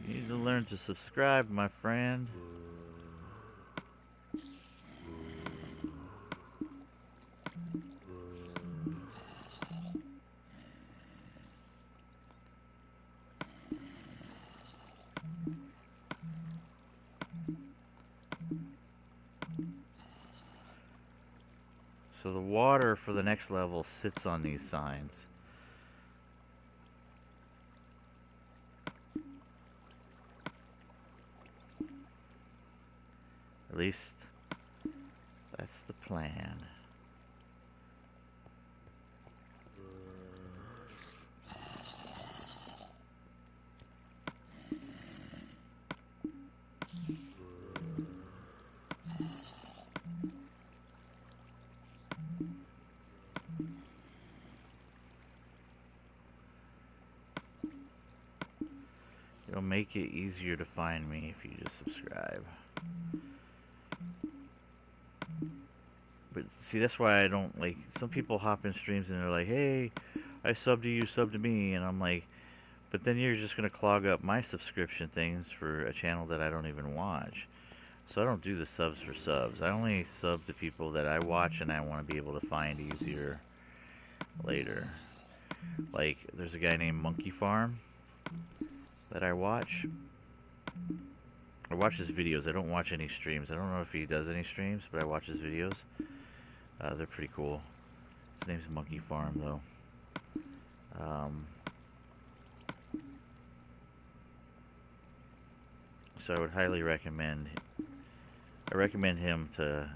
You need to learn to subscribe, my friend. So the water for the next level sits on these signs. At least that's the plan. It'll make it easier to find me if you just subscribe. But see, that's why I don't like, some people hop in streams and they're like, hey, I sub to you, sub to me, and I'm like, but then you're just going to clog up my subscription things for a channel that I don't even watch. So I don't do the subs for subs. I only sub to people that I watch and I want to be able to find easier later. Like, there's a guy named Monkey Farm that I watch. I watch his videos. I don't watch any streams. I don't know if he does any streams, but I watch his videos. They're pretty cool. His name's Monkey Farm, though. So I would highly recommend. I recommend him to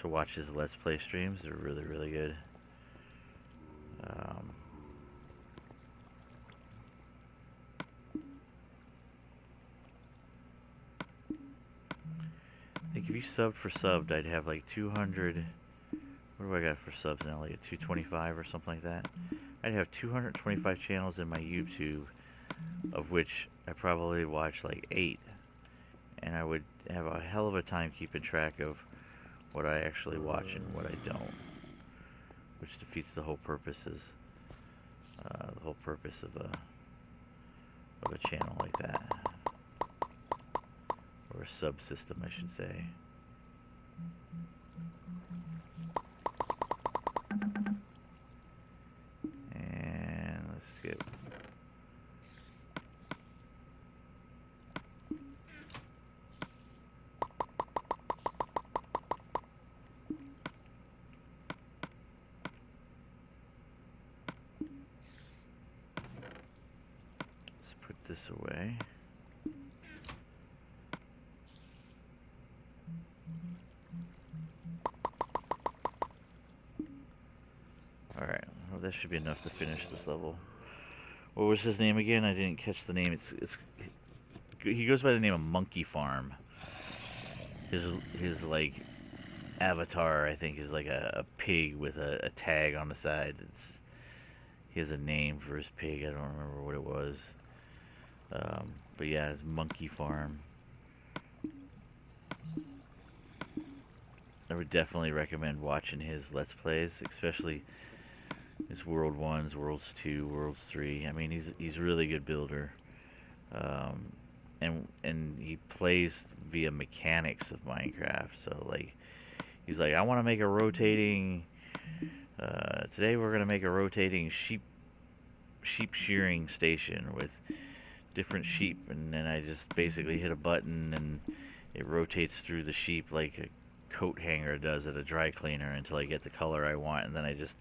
watch his Let's Play streams. They're really, really good. I think if you subbed for subbed, I'd have like 200. What do I got for subs now? Like a 225 or something like that. I'd have 225 channels in my YouTube, of which I probably watch like 8, and I would have a hell of a time keeping track of what I actually watch and what I don't, which defeats the whole purposes. The whole purpose of a channel like that, or a subsystem, I should say. And let's get. Let's put this away. Alright, well, that should be enough to finish this level. What was his name again? I didn't catch the name. He goes by the name of Monkey Farm. His like avatar, I think, is like a pig with a tag on the side. He has a name for his pig. I don't remember what it was. But yeah, it's Monkey Farm. I would definitely recommend watching his Let's Plays, especially his World 1s, Worlds 2, Worlds 3. I mean, he's a really good builder. And he plays via mechanics of Minecraft. So, like, he's like, I want to make a rotating... today we're going to make a rotating sheep sheep shearing station with different sheep, and then I just basically hit a button and it rotates through the sheep like a coat hanger does at a dry cleaner until I get the color I want, and then I just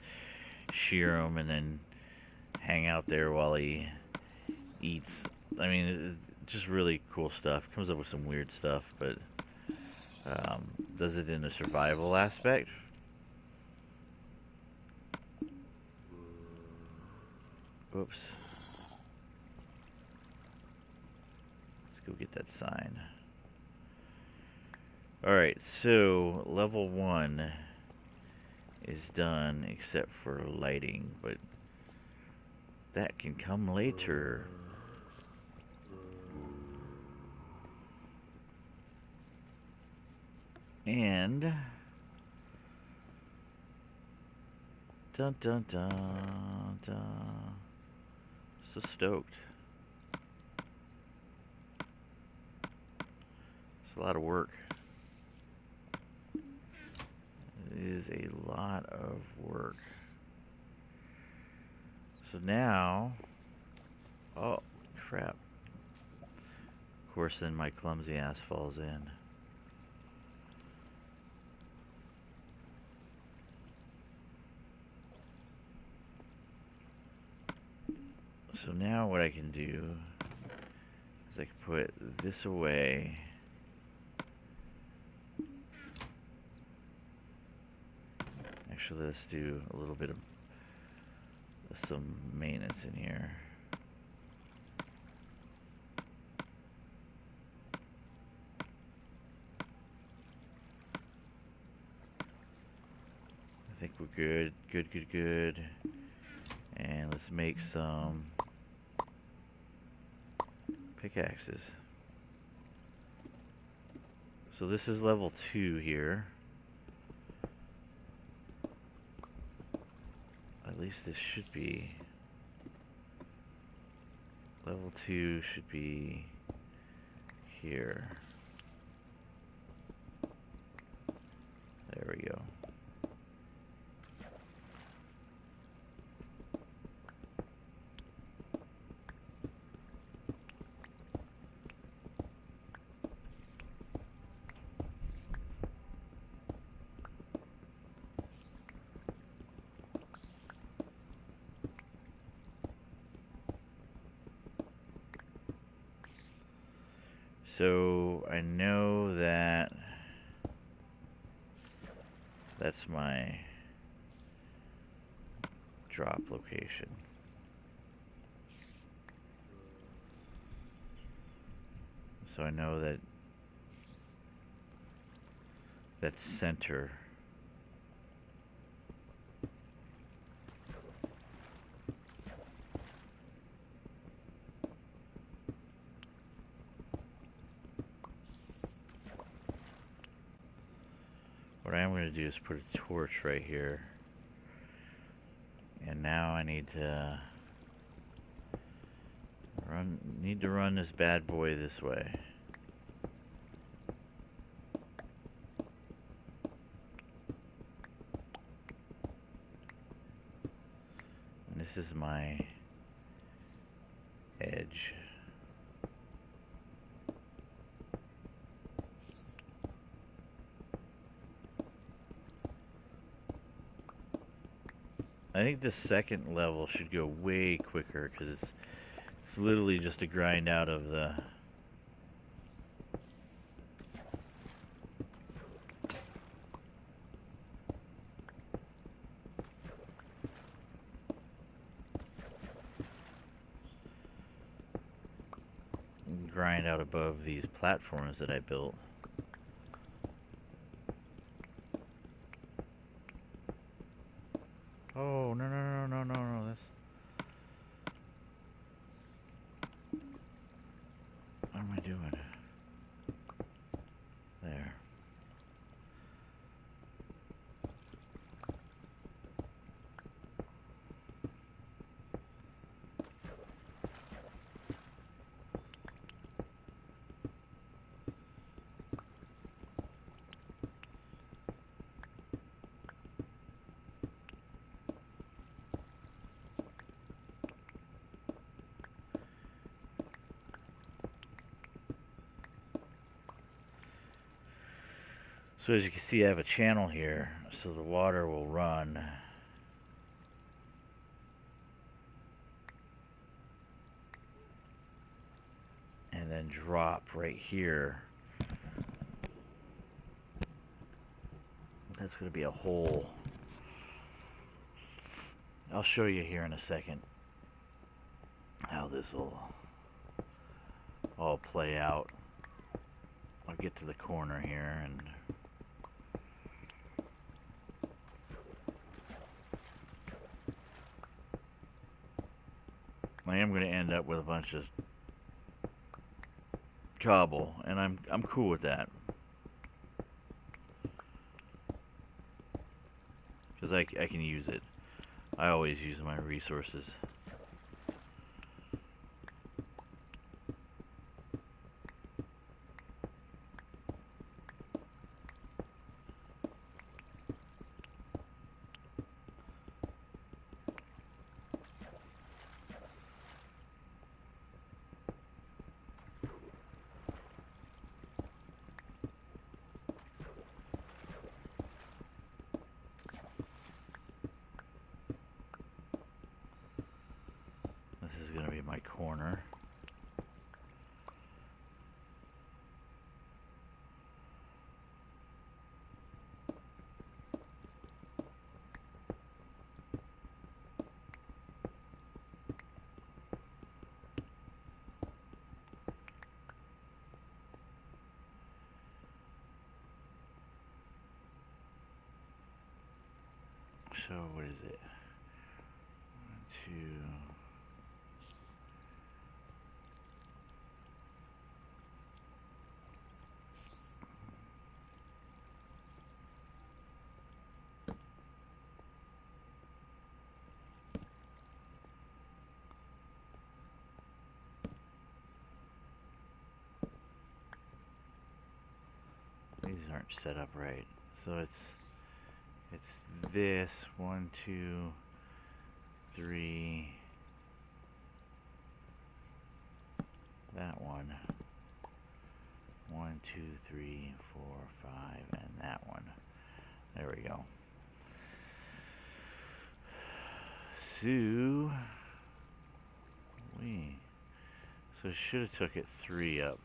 shear him and then hang out there while he eats. I mean, it's just really cool stuff. Comes up with some weird stuff, but does it in a survival aspect. Oops. Let's go get that sign. Alright, so level 1 is done except for lighting, but that can come later. And dun dun dun dun. So stoked. It's a lot of work. It is a lot of work. So now, oh crap. Of course, then my clumsy ass falls in. So now what I can do is I can put this away. Actually, let's do a little bit of some maintenance in here. I think we're good, good. And let's make some pickaxes. So this is level 2 here. At least this should be. Level 2 should be here. There we go. So I know that that's my drop location. So I know that that's center. What I am going to do is put a torch right here. And now I need to run this bad boy this way. And this is my edge. I think the second level should go way quicker because it's literally just a grind out of the above these platforms that I built. Oh, no, that's... What am I doing? There. So as you can see, I have a channel here, so the water will run. And then drop right here. That's going to be a hole. I'll show you here in a second how this will all play out. I'll get to the corner here and I am going to end up with a bunch of cobble, and I'm cool with that, because I can use it. I always use my resources. This is going to be my corner. So what is it? 1, 2. These aren't set up right. So it's this 1, 2, 3. That one. 1, 2, 3, 4, 5, and that one. There we go. So should have took it 3 up.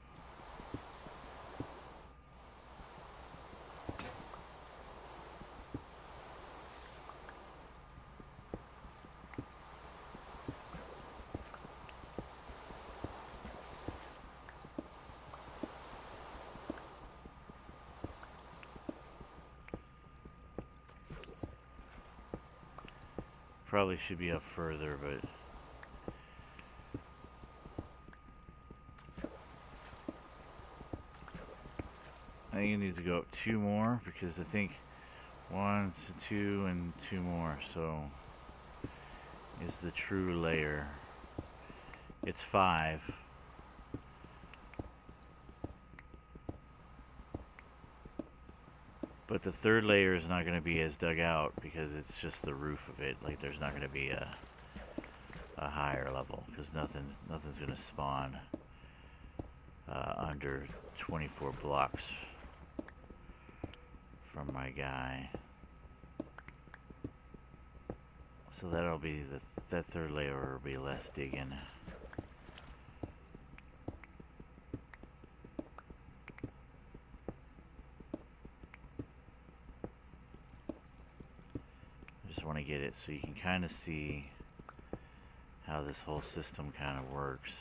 Probably should be up further, but I think it needs to go up 2 more, because I think 1 to 2 and 2 more, so is the true layer. It's 5. But the 3rd layer is not going to be as dug out, because it's just the roof of it. Like, there's not going to be a higher level, because nothing's going to spawn under 24 blocks from my guy. So that'll be that 3rd layer will be less digging. Want to get it so you can kind of see how this whole system kind of works.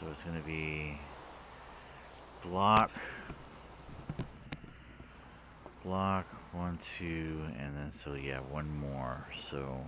So it's going to be block 1, 2, and then so yeah, 1 more. So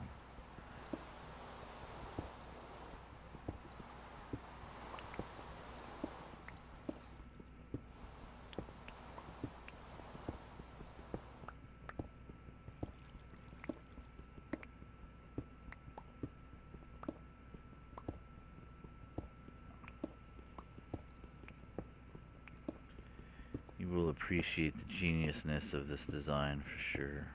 you will appreciate the geniusness of this design for sure.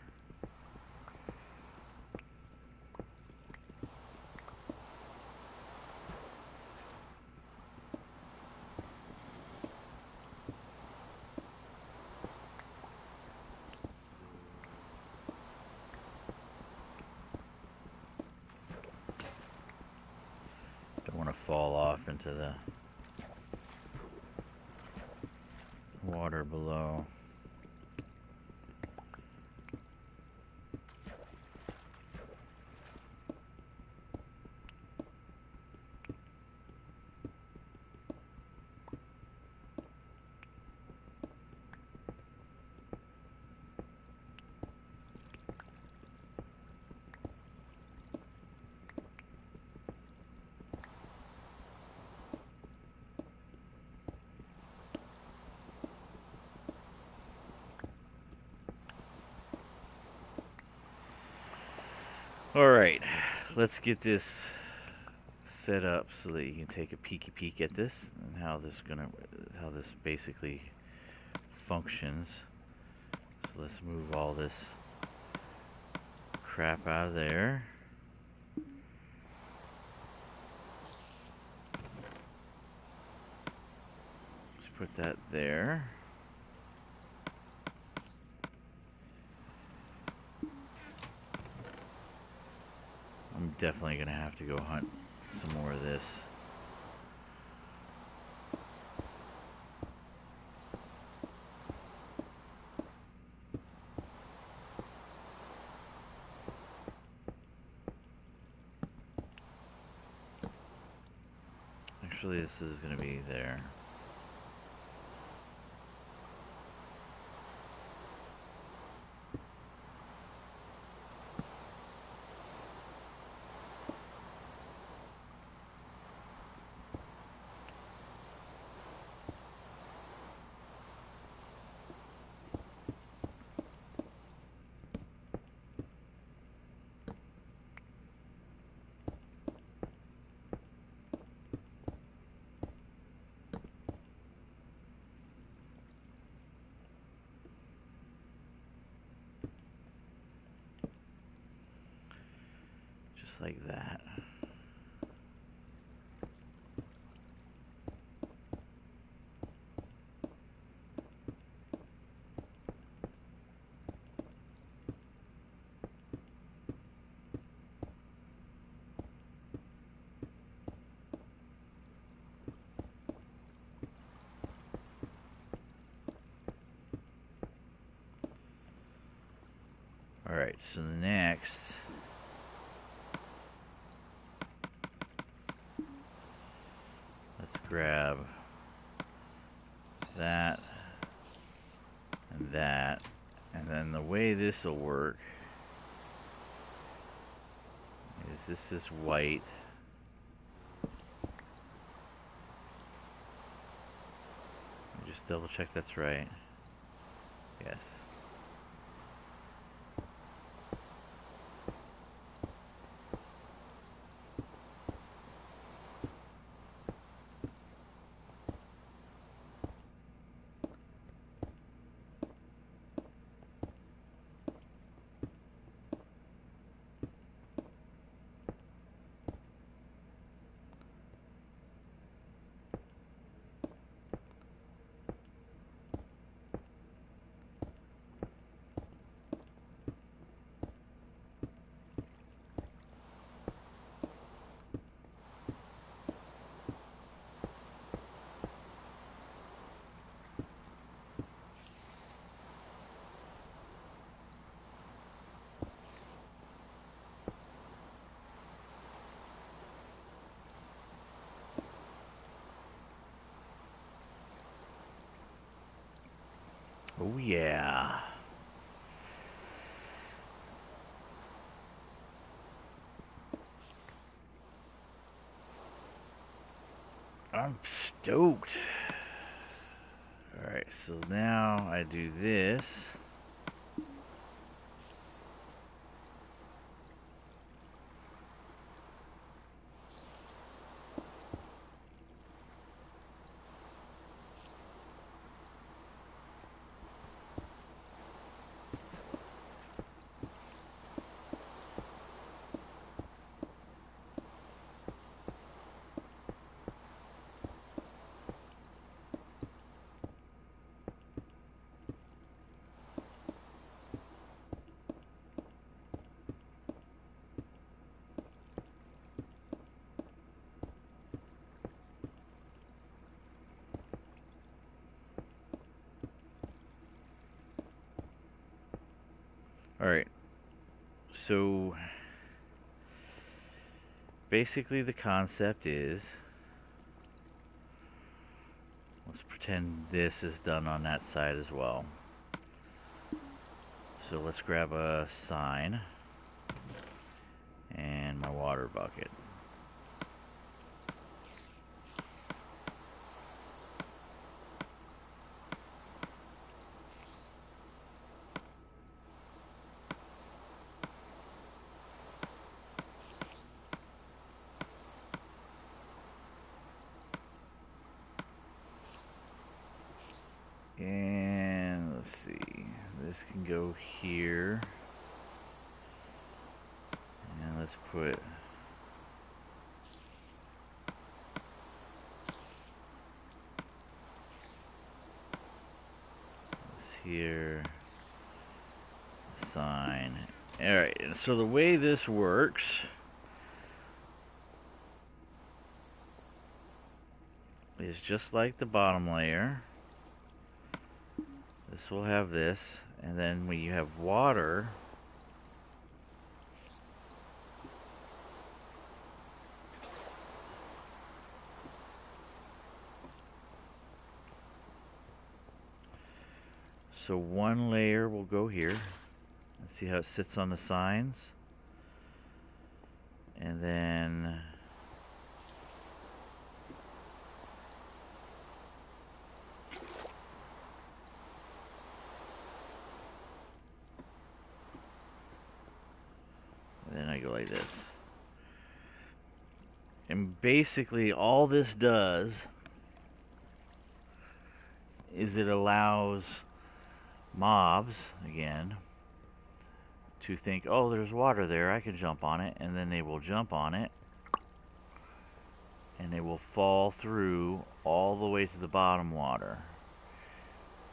off into the water below. Alright, let's get this set up so that you can take a peeky peek at this and how this basically functions. So let's move all this crap out of there. Let's put that there. I'm definitely gonna have to go hunt some more of this. Actually, this is gonna be there. Just like that. Alright, so next, let's grab that and that, and then the way this will work is this is white. Just double check that's right. Yes. Oh yeah. I'm stoked. Alright, so now I do this. Alright, so basically the concept is, let's pretend this is done on that side as well. So let's grab a sign and my water bucket. And let's see, this can go here. And let's put this here, sign. Alright, and so the way this works is just like the bottom layer. This will have this, and then when you have water, so one layer will go here. Let's see how it sits on the signs. And then I go like this. And basically all this does is it allows mobs, again, to think, oh, there's water there, I can jump on it, and then they will jump on it, and they will fall through all the way to the bottom water.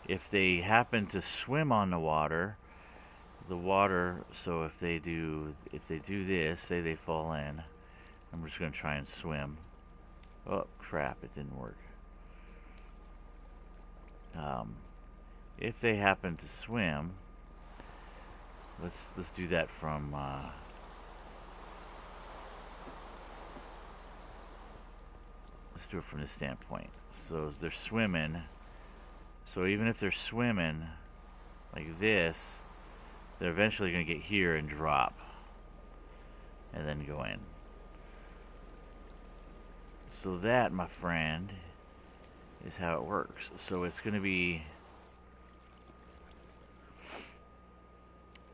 If they happen to swim on the water, so if they do this, say they fall in, I'm just going to try and swim. Oh, crap, it didn't work. If they happen to swim, let's do that from let's do it from this standpoint. So they're swimming. So even if they're swimming like this, they're eventually going to get here and drop, and then go in. So that, my friend, is how it works. So it's going to be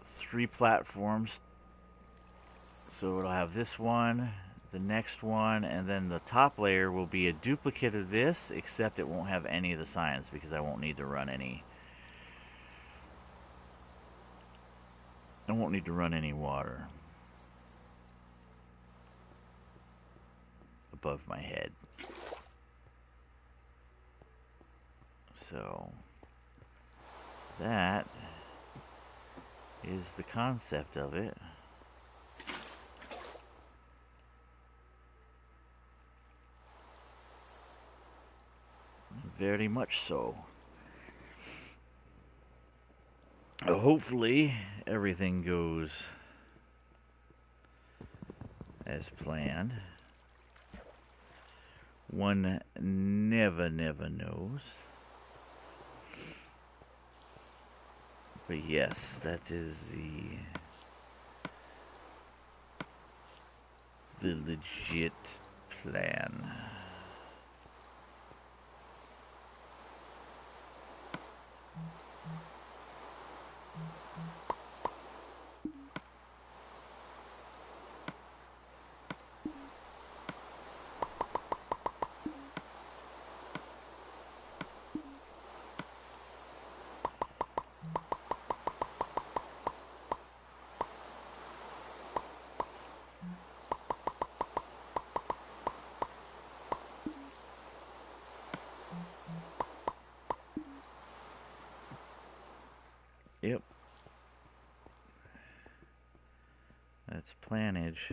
3 platforms. So it'll have this one, the next one, and then the top layer will be a duplicate of this, except it won't have any of the signs because I won't need to run any. I won't need to run any water above my head. So that is the concept of it. Very much so. Hopefully everything goes as planned. One never knows. But yes, that is the legit plan. Yep. That's planage.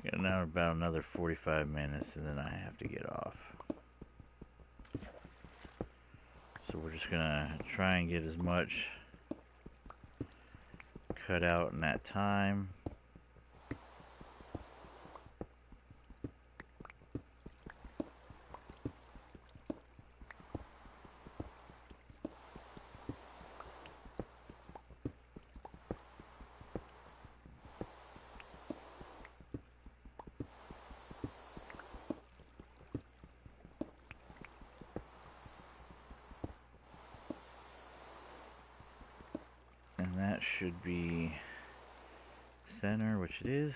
Got now about another 45 minutes and then I have to get off. So we're just gonna try and get as much cut out in that time. And that should be center, which it is.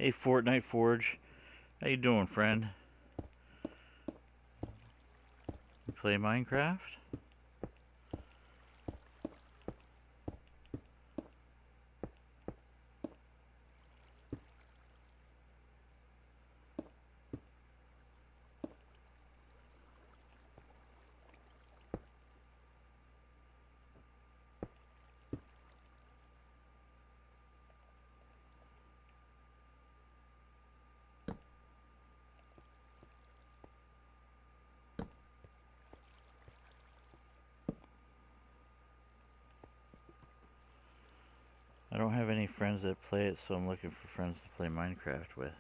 Hey, Fortnite Forge. How you doing, friend? You play Minecraft? I don't have any friends that play it, so I'm looking for friends to play Minecraft with.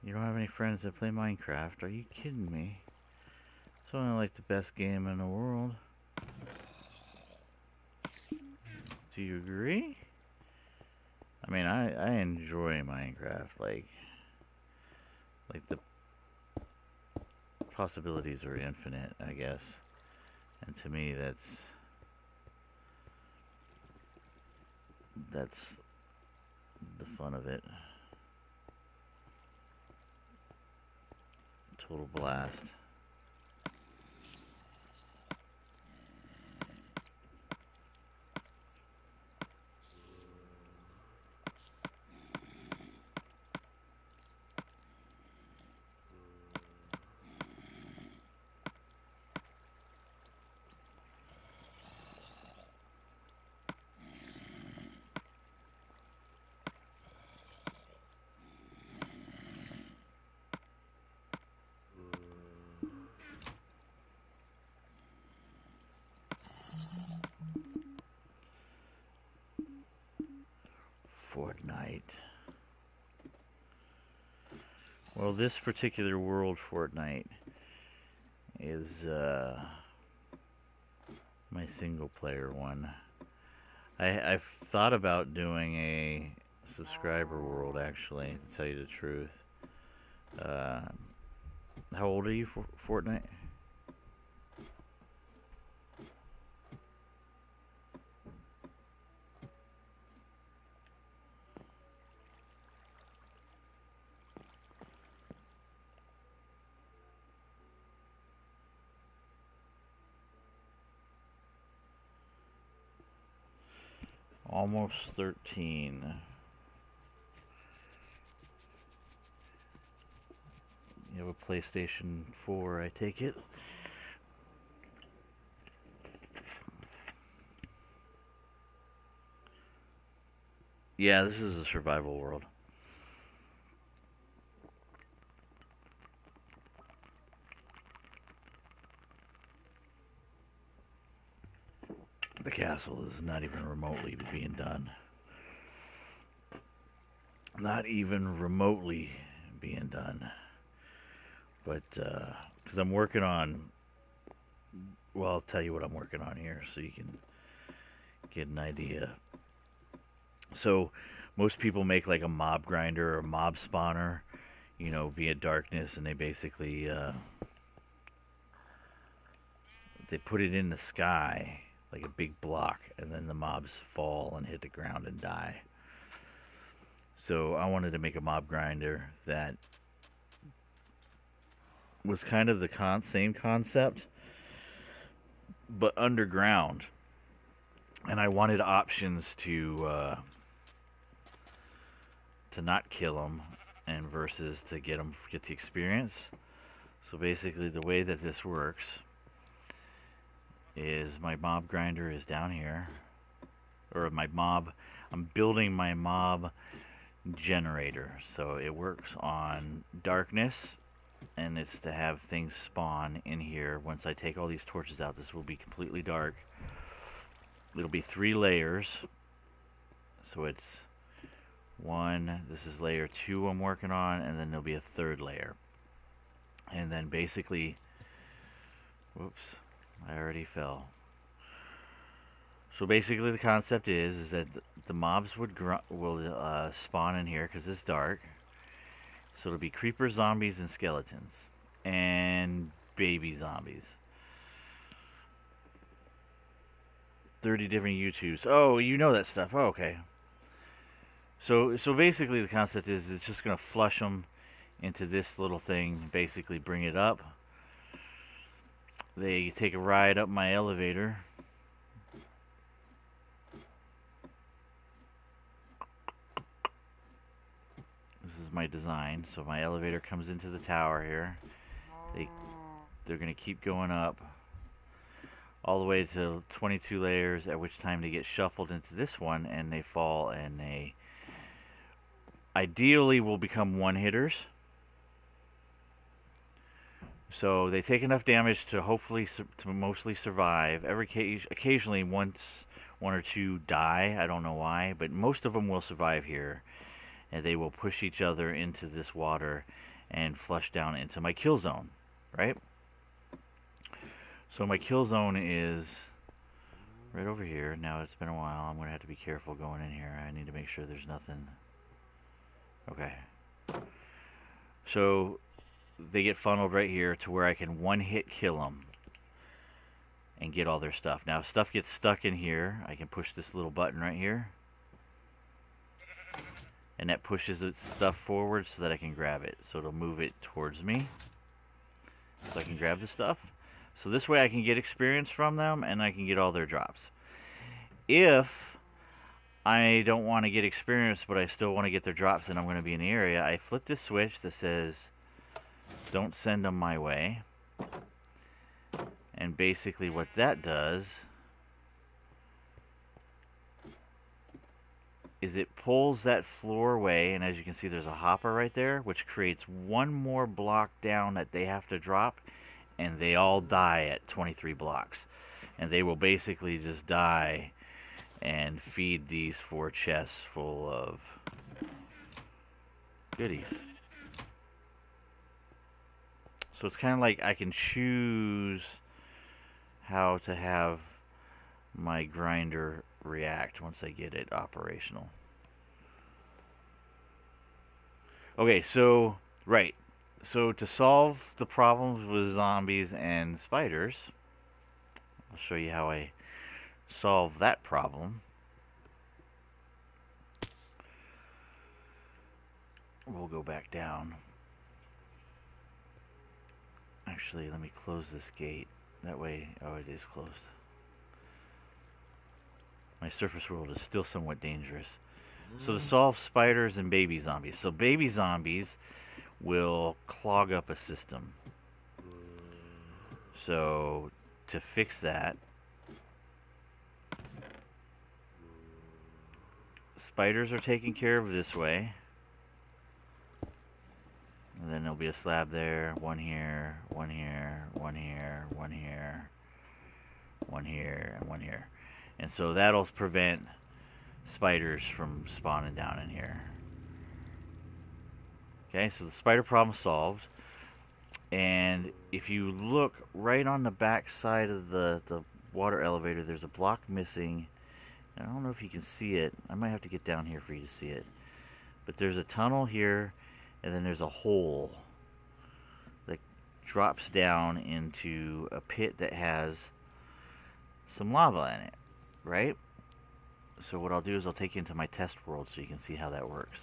You don't have any friends that play Minecraft? Are you kidding me? It's only like the best game in the world. Do you agree? I mean, I enjoy Minecraft. Like the possibilities are infinite, I guess. And to me, that's the fun of it. Total blast. Fortnite. Well, this particular world Fortnite is my single player one. I've thought about doing a subscriber world, actually, to tell you the truth. How old are you for Fortnite? Almost 13. You have a PlayStation 4, I take it? Yeah, this is a survival world. The castle is not even remotely being done. Not even remotely being done. But, because I'm working on, well, I'll tell you what I'm working on here so you can get an idea. So, most people make like a mob grinder or a mob spawner, you know, via darkness, and they basically, they put it in the sky like a big block, and then the mobs fall and hit the ground and die. So I wanted to make a mob grinder that was kind of the same concept, but underground. And I wanted options to not kill them, and versus to get the experience. So basically, the way that this works is my mob grinder is down here, or I'm building my mob generator, so it works on darkness, and it's to have things spawn in here. Once I take all these torches out, this will be completely dark. It'll be 3 layers, so it's one, this is layer 2 I'm working on, and then there'll be a 3rd layer. And then basically, whoops, I already fell. So basically, the concept is that the mobs will spawn in here because it's dark. So it'll be creepers, zombies, and skeletons, and baby zombies. 30 different YouTubes. Oh, you know that stuff. Oh, okay. So basically the concept is it's just going to flush them into this little thing, basically bring it up. They take a ride up my elevator. This is my design. So my elevator comes into the tower here. They're going to keep going up all the way to 22 layers, at which time they get shuffled into this one and they fall, and they ideally will become one-hitters. So they take enough damage to hopefully to mostly survive. Occasionally one or two die. I don't know why, but most of them will survive here, and they will push each other into this water and flush down into my kill zone, right? So my kill zone is right over here. Now it's been a while. I'm going to have to be careful going in here. I need to make sure there's nothing. Okay. So they get funneled right here to where I can one-hit kill them and get all their stuff. Now if stuff gets stuck in here, I can push this little button right here, and that pushes its stuff forward so that I can grab it. So it'll move it towards me so I can grab the stuff. So this way I can get experience from them and I can get all their drops. If I don't want to get experience but I still want to get their drops and I'm going to be in the area, I flip this switch that says don't send them my way. And basically what that does is it pulls that floor away, and as you can see there's a hopper right there, which creates one more block down that they have to drop, and they all die at 23 blocks. And they will basically just die and feed these 4 chests full of goodies. So it's kind of like I can choose how to have my grinder react once I get it operational. Okay, so, right. So to solve the problems with zombies and spiders, I'll show you how I solve that problem. We'll go back down. Actually, let me close this gate. That way, oh, it is closed. My surface world is still somewhat dangerous. So to solve spiders and baby zombies. So baby zombies will clog up a system. So to fix that, spiders are taken care of this way. And then there'll be a slab there, one here, one here, one here, one here, one here, and one here. And so that'll prevent spiders from spawning down in here. Okay, so the spider problem solved. And if you look right on the back side of the water elevator, there's a block missing. I don't know if you can see it. I might have to get down here for you to see it. But there's a tunnel here, and then there's a hole that drops down into a pit that has some lava in it, right? So what I'll do is I'll take you into my test world so you can see how that works.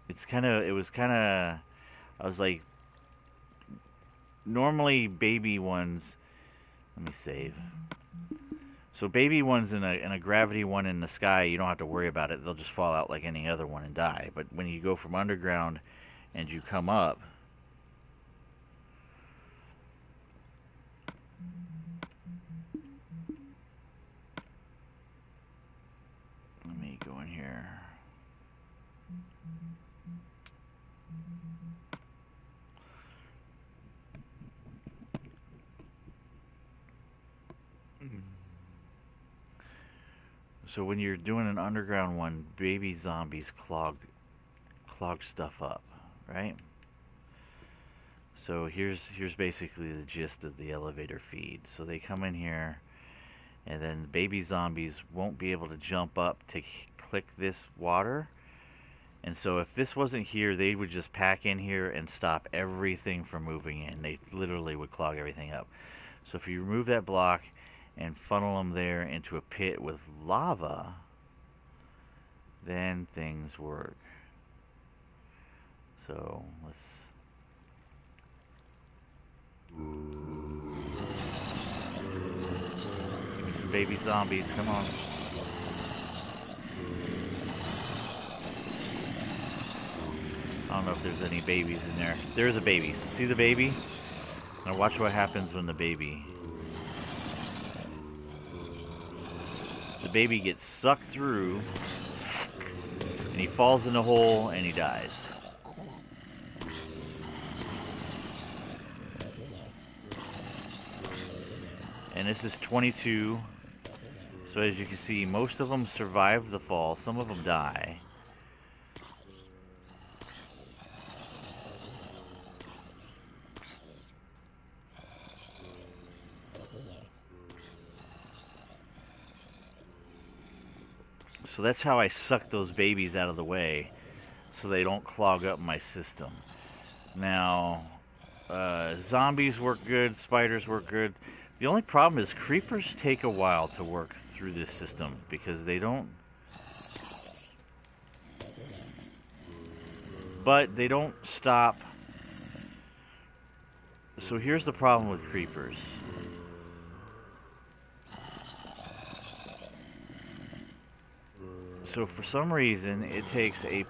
I was like, normally baby ones, let me save. So baby ones in a gravity one in the sky, you don't have to worry about it. They'll just fall out like any other one and die. But when you go from underground and you come up, let me go in here. So when you're doing an underground one, baby zombies clog stuff up, right? So here's basically the gist of the elevator feed. So they come in here, and then baby zombies won't be able to jump up to click this water. And so if this wasn't here, they would just pack in here and stop everything from moving in. They literally would clog everything up. So if you remove that block and funnel them there into a pit with lava, then things work. So let's. Give me some baby zombies, come on. I don't know if there's any babies in there. There's a baby. See the baby? Now watch what happens when the baby gets sucked through, and he falls in the hole and he dies. And this is 22. So as you can see, most of them survive the fall. Some of them die. So that's how I suck those babies out of the way, so they don't clog up my system. Now, zombies work good, spiders work good. The only problem is creepers take a while to work through this system because they don't. But they don't stop. So here's the problem with creepers. So for some reason, it takes an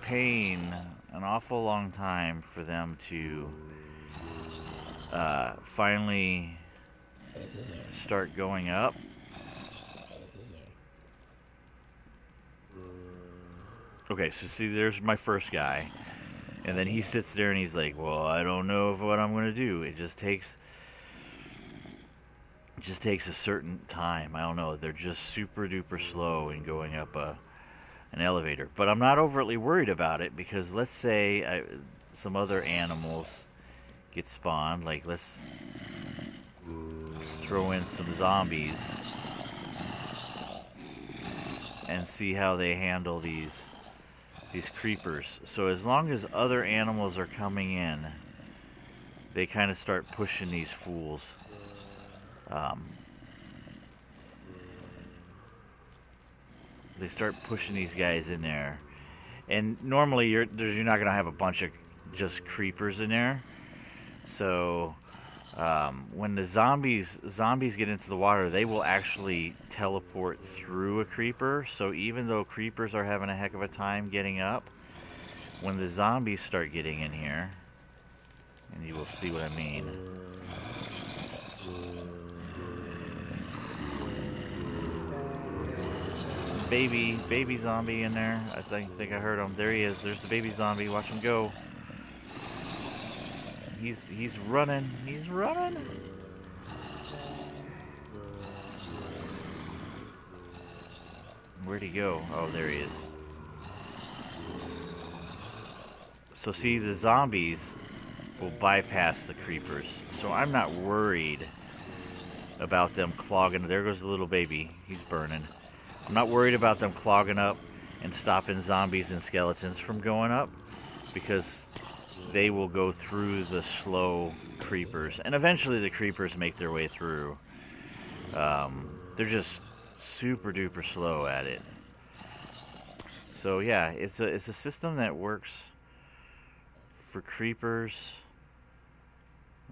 awful long time for them to finally start going up. Okay, so see, there's my first guy. And then he sits there and he's like, well, I don't know what I'm going to do. It just takes a certain time. I don't know. They're just super duper slow in going up an elevator. But I'm not overtly worried about it because let's say some other animals get spawned. Like, let's throw in some zombies and see how they handle these creepers. So as long as other animals are coming in, they kind of start pushing these fools. They start pushing these guys in there, and normally you're not gonna have a bunch of just creepers in there. So when the zombies get into the water, they will actually teleport through a creeper. So even though creepers are having a heck of a time getting up, when the zombies start getting in here, and you will see what I mean. Baby zombie in there. I think I heard him. There he is. There's the baby zombie. Watch him go. He's running. He's running. Where'd he go? Oh, there he is. So see, the zombies will bypass the creepers. So I'm not worried about them clogging. There goes the little baby. He's burning. I'm not worried about them clogging up and stopping zombies and skeletons from going up because they will go through the slow creepers. And eventually the creepers make their way through. They're just super duper slow at it. So yeah, it's a system that works for creepers,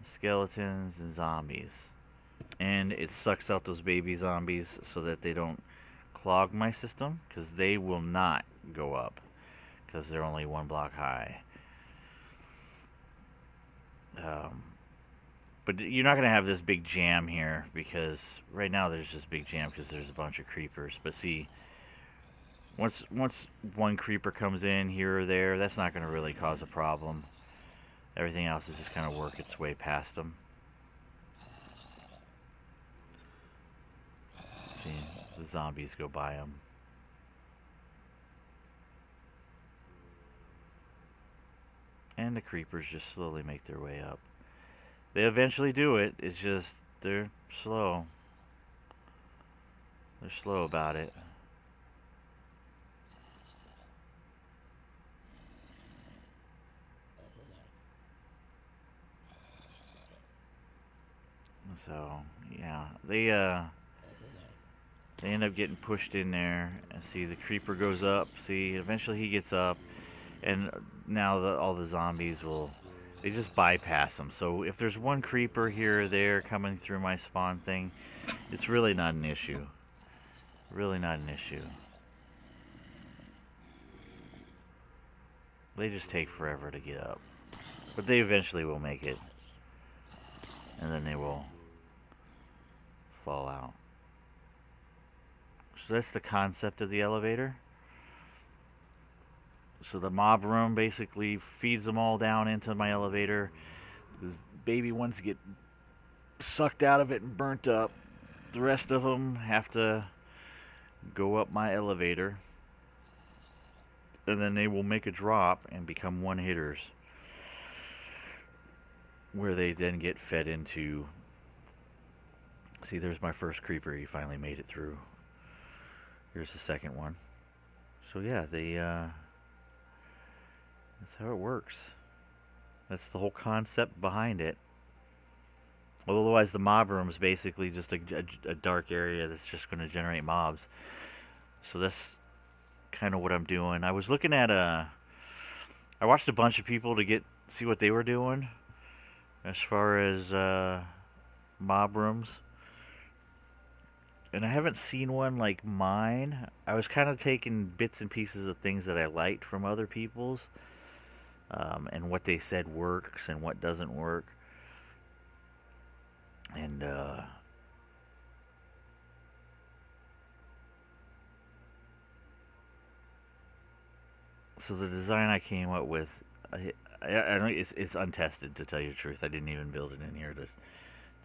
skeletons, and zombies. And it sucks out those baby zombies so that they don't clog my system, because they will not go up because they're only 1 block high. But you're not going to have this big jam here because right now there's just big jam because there's a bunch of creepers. But see, once one creeper comes in here or there, that's not going to really cause a problem. Everything else is just kind of work its way past them. See, the zombies go by them. And the creepers just slowly make their way up. They eventually do it. It's just they're slow. They're slow about it. So, yeah. They end up getting pushed in there, and see the creeper goes up. See, eventually he gets up, and now all the zombies will, they just bypass them. So if there's one creeper here or there coming through my spawn thing, it's really not an issue. Really not an issue. They just take forever to get up. But they eventually will make it. And then they will fall out. So that's the concept of the elevator. So the mob room basically feeds them all down into my elevator. The baby ones get sucked out of it and burnt up. The rest of them have to go up my elevator. And then they will make a drop and become one-hitters, where they then get fed into. See, there's my first creeper. He finally made it through. Here's the second one. So yeah, that's how it works. That's the whole concept behind it. Otherwise, the mob room is basically just a dark area that's just going to generate mobs. So that's kind of what I'm doing. I was looking at I watched a bunch of people to see what they were doing as far as mob rooms, and I haven't seen one like mine. I was kind of taking bits and pieces of things that I liked from other people's, and what they said works and what doesn't work, and so the design I came up with, I don't, it's untested, to tell you the truth. I didn't even build it in here to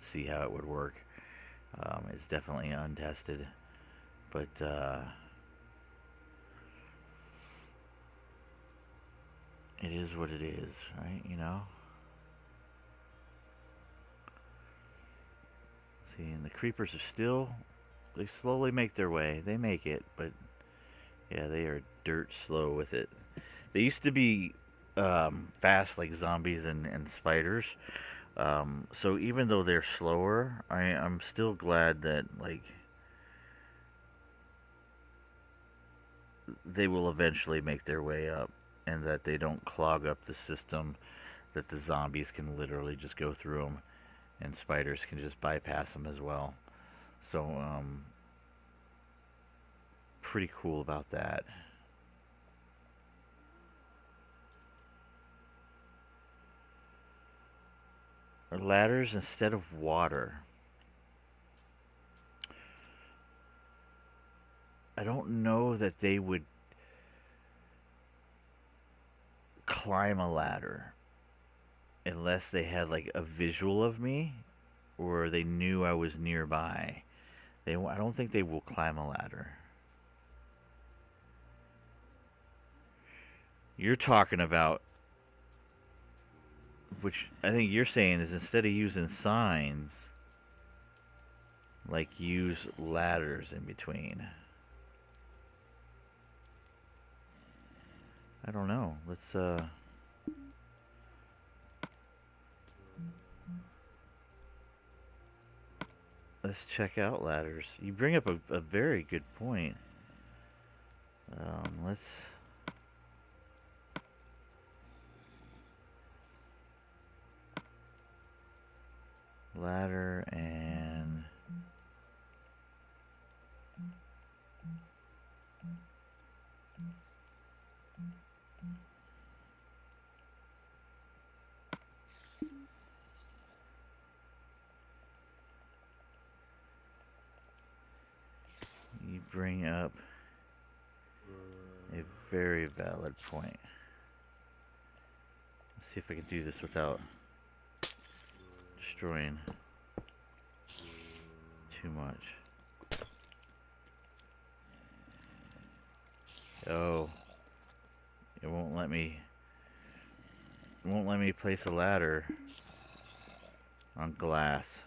see how it would work. It's definitely untested, but it is what it is, right? You know. See, and the creepers are still, they slowly make their way. They make it, but yeah, they are dirt slow with it. They used to be fast like zombies and spiders. So even though they're slower, I'm still glad that like they will eventually make their way up, and that they don't clog up the system. That the zombies can literally just go through them, and spiders can just bypass them as well. So pretty cool about that. Or ladders instead of water. I don't know that they would climb a ladder unless they had like a visual of me, or they knew I was nearby. I don't think they will climb a ladder. You're talking about, which I think you're saying, is instead of using signs, like use ladders in between. I don't know. Let's check out ladders. You bring up a very good point. Let's ladder and you bring up a very valid point. Let's see if I can do this without destroying too much. Oh, it won't let me place a ladder on glass.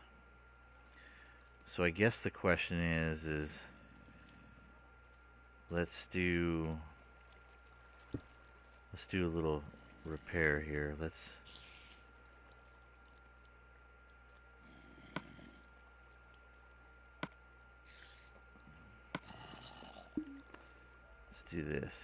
So I guess the question is let's do a little repair here. do this.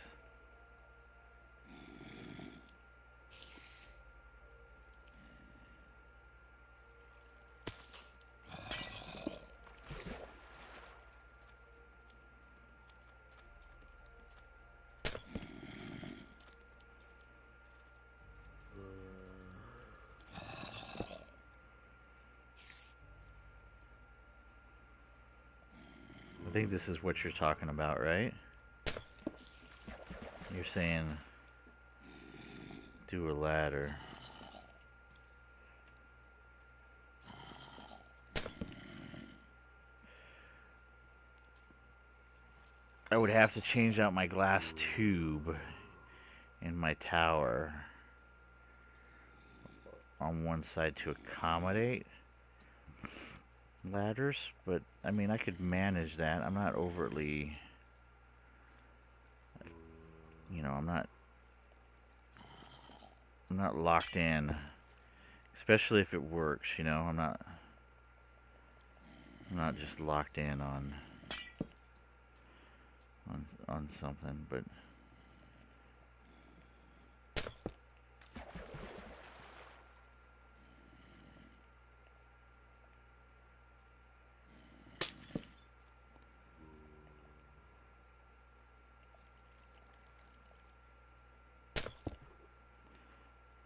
I think this is what you're talking about, right? You're saying do a ladder. I would have to change out my glass tube in my tower on one side to accommodate ladders, but I mean I could manage that. I'm not overtly, you know, I'm not locked in, especially if it works, you know. I'm not just locked in on something, but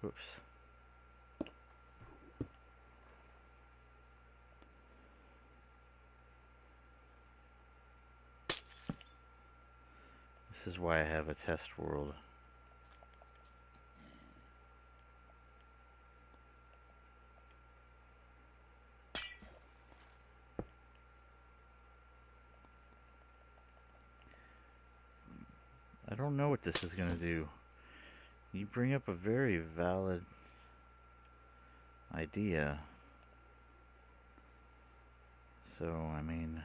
oops. This is why I have a test world. I don't know what this is going to do. You bring up a very valid idea. So, I mean,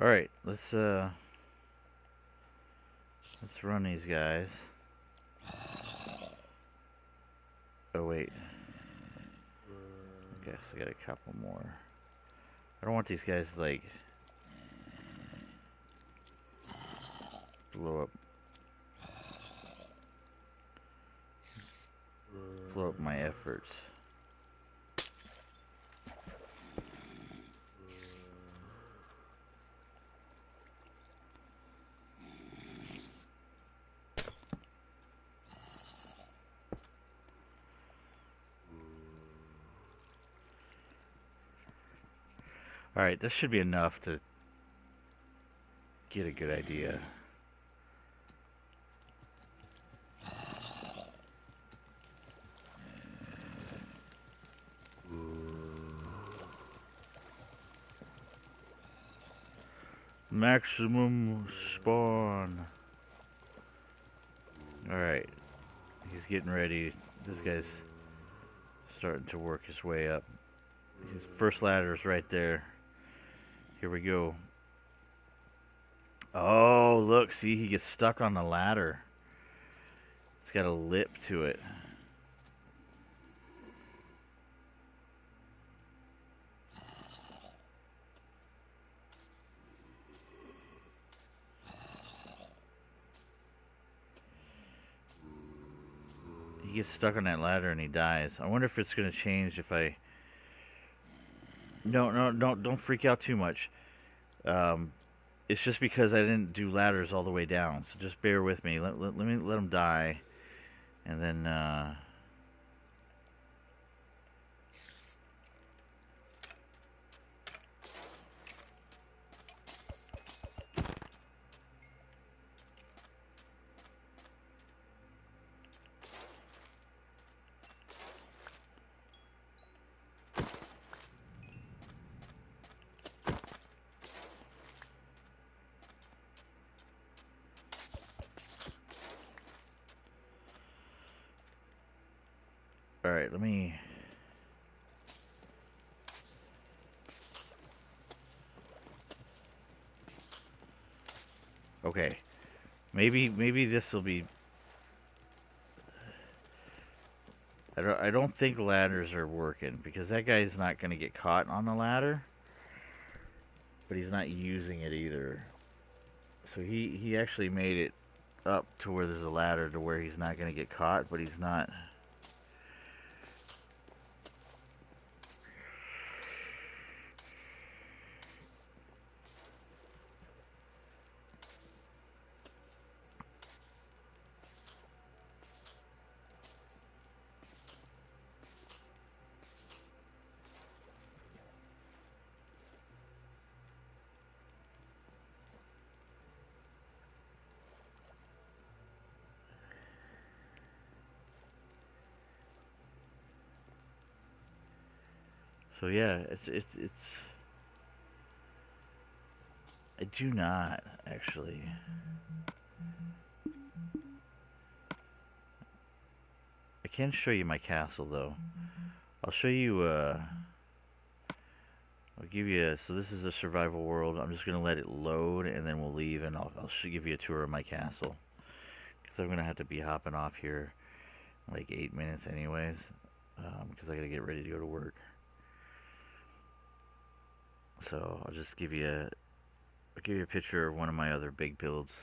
all right, let's run these guys. Oh wait, I guess I got a couple more. I don't want these guys to, like, blow up my efforts. Alright, this should be enough to get a good idea. Maximum spawn. Alright, he's getting ready. This guy's starting to work his way up. His first ladder is right there. Here we go. Oh, look, see, he gets stuck on the ladder. It's got a lip to it. He gets stuck on that ladder and he dies. I wonder if it's going to change if I... No, don't freak out too much. It's just because I didn't do ladders all the way down. So just bear with me. Let me let him die. And then... Alright, let me... Okay. Maybe this will be. I don't think ladders are working because that guy's not going to get caught on the ladder, but he's not using it either. So he actually made it up to where there's a ladder to where he's not going to get caught, but he's not. So yeah, it's. I do not actually. I can show you my castle though. I'll show you. I'll give you. So this is a survival world. I'm just gonna let it load, and then we'll leave, and I'll give you a tour of my castle. Because I'm gonna have to be hopping off here in like 8 minutes, anyways. Because I gotta get ready to go to work. So I'll just give you a picture of one of my other big builds.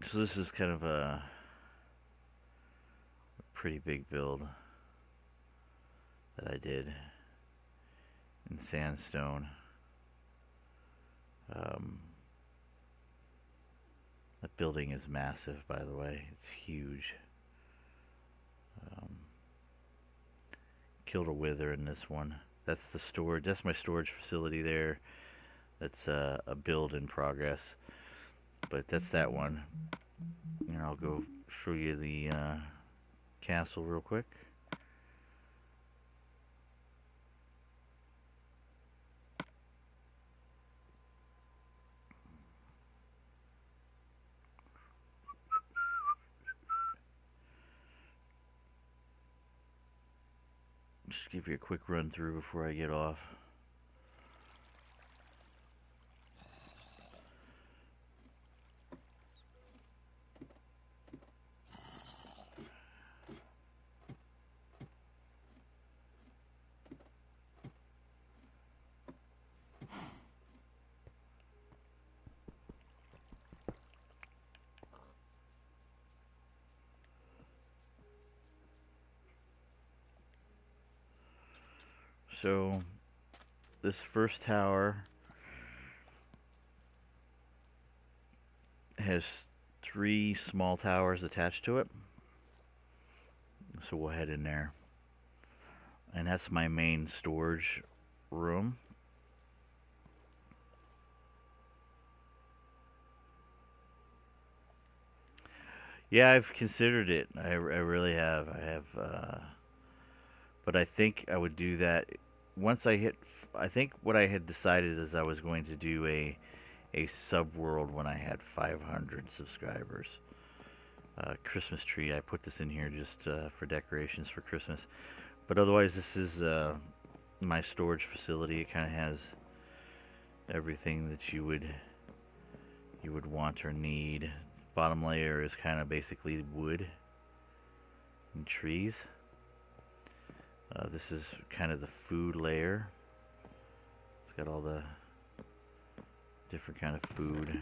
So this is kind of a pretty big build that I did in sandstone. That building is massive, by the way. It's huge. Killed a wither in this one. That's the storage. That's my storage facility there. That's a build in progress. But that's that one. And I'll go show you the castle real quick. Just give you a quick run through before I get off. So this first tower has 3 small towers attached to it. So we'll head in there. And that's my main storage room. Yeah, I've considered it. I really have. I have, but I think I would do that once I hit. I think what I had decided is I was going to do a sub world when I had 500 subscribers. Christmas tree. I put this in here just for decorations for Christmas, but otherwise this is my storage facility. It kind of has everything that you would want or need. Bottom layer is kind of basically wood and trees. This is kind of the food layer. It's got all the different kind of food.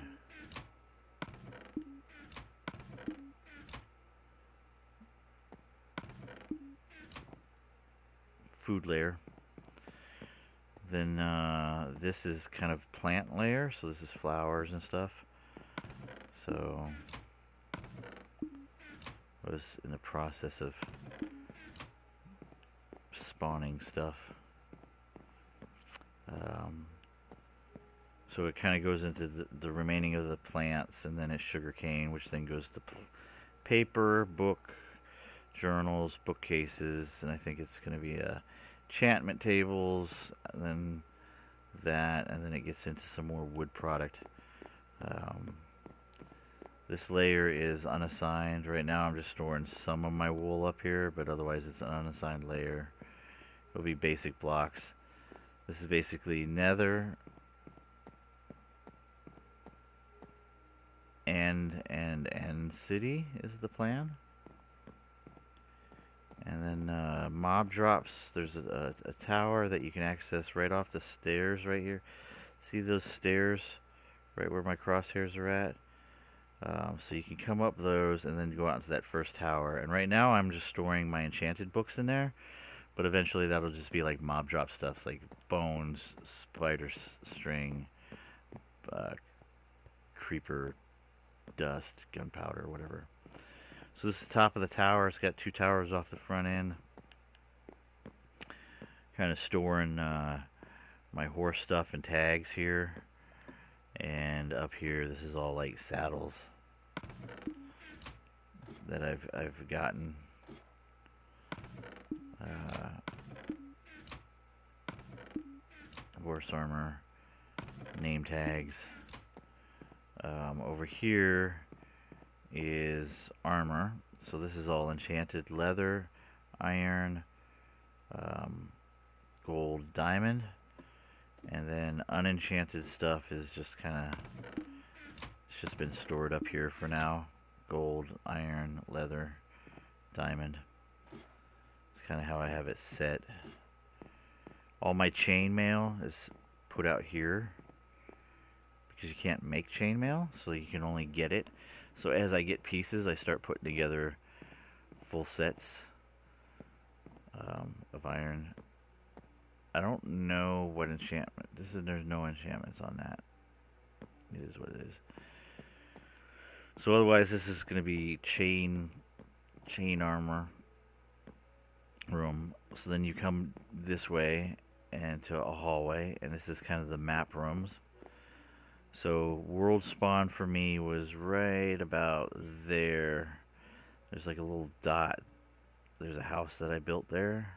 Food layer. Then this is kind of plant layer, so this is flowers and stuff. So I was in the process of spawning stuff. So it kind of goes into the remaining of the plants, and then it's sugarcane, which then goes to paper, book, journals, bookcases, and I think it's going to be enchantment tables, and then that, and then it gets into some more wood product. This layer is unassigned. Right now I'm just storing some of my wool up here, but otherwise it's an unassigned layer. It'll be basic blocks. This is basically nether and city is the plan. And then mob drops. There's a tower that you can access right off the stairs right here. See those stairs right where my crosshairs are at? So you can come up those and then go out into that first tower. And right now I'm just storing my enchanted books in there. But eventually that'll just be like mob drop stuff, like bones, spider string, creeper dust, gunpowder, whatever. So this is the top of the tower. It's got 2 towers off the front end. Kind of storing my horse stuff and tags here. And up here, this is all like saddles that I've gotten. Horse armor, name tags. Over here is armor. So this is all enchanted leather, iron, gold, diamond. And then unenchanted stuff is just kind of, it's just been stored up here for now. Gold, iron, leather, diamond. It's kind of how I have it set. All my chainmail is put out here because you can't make chainmail, so you can only get it. So as I get pieces, I start putting together full sets of iron. I don't know what enchantment. There's no enchantments on that. It is what it is. So otherwise, this is going to be chain armor room. So then you come this way and to a hallway, and this is kind of the map rooms. So world spawn for me was right about there. There's like a little dot. There's a house that I built there,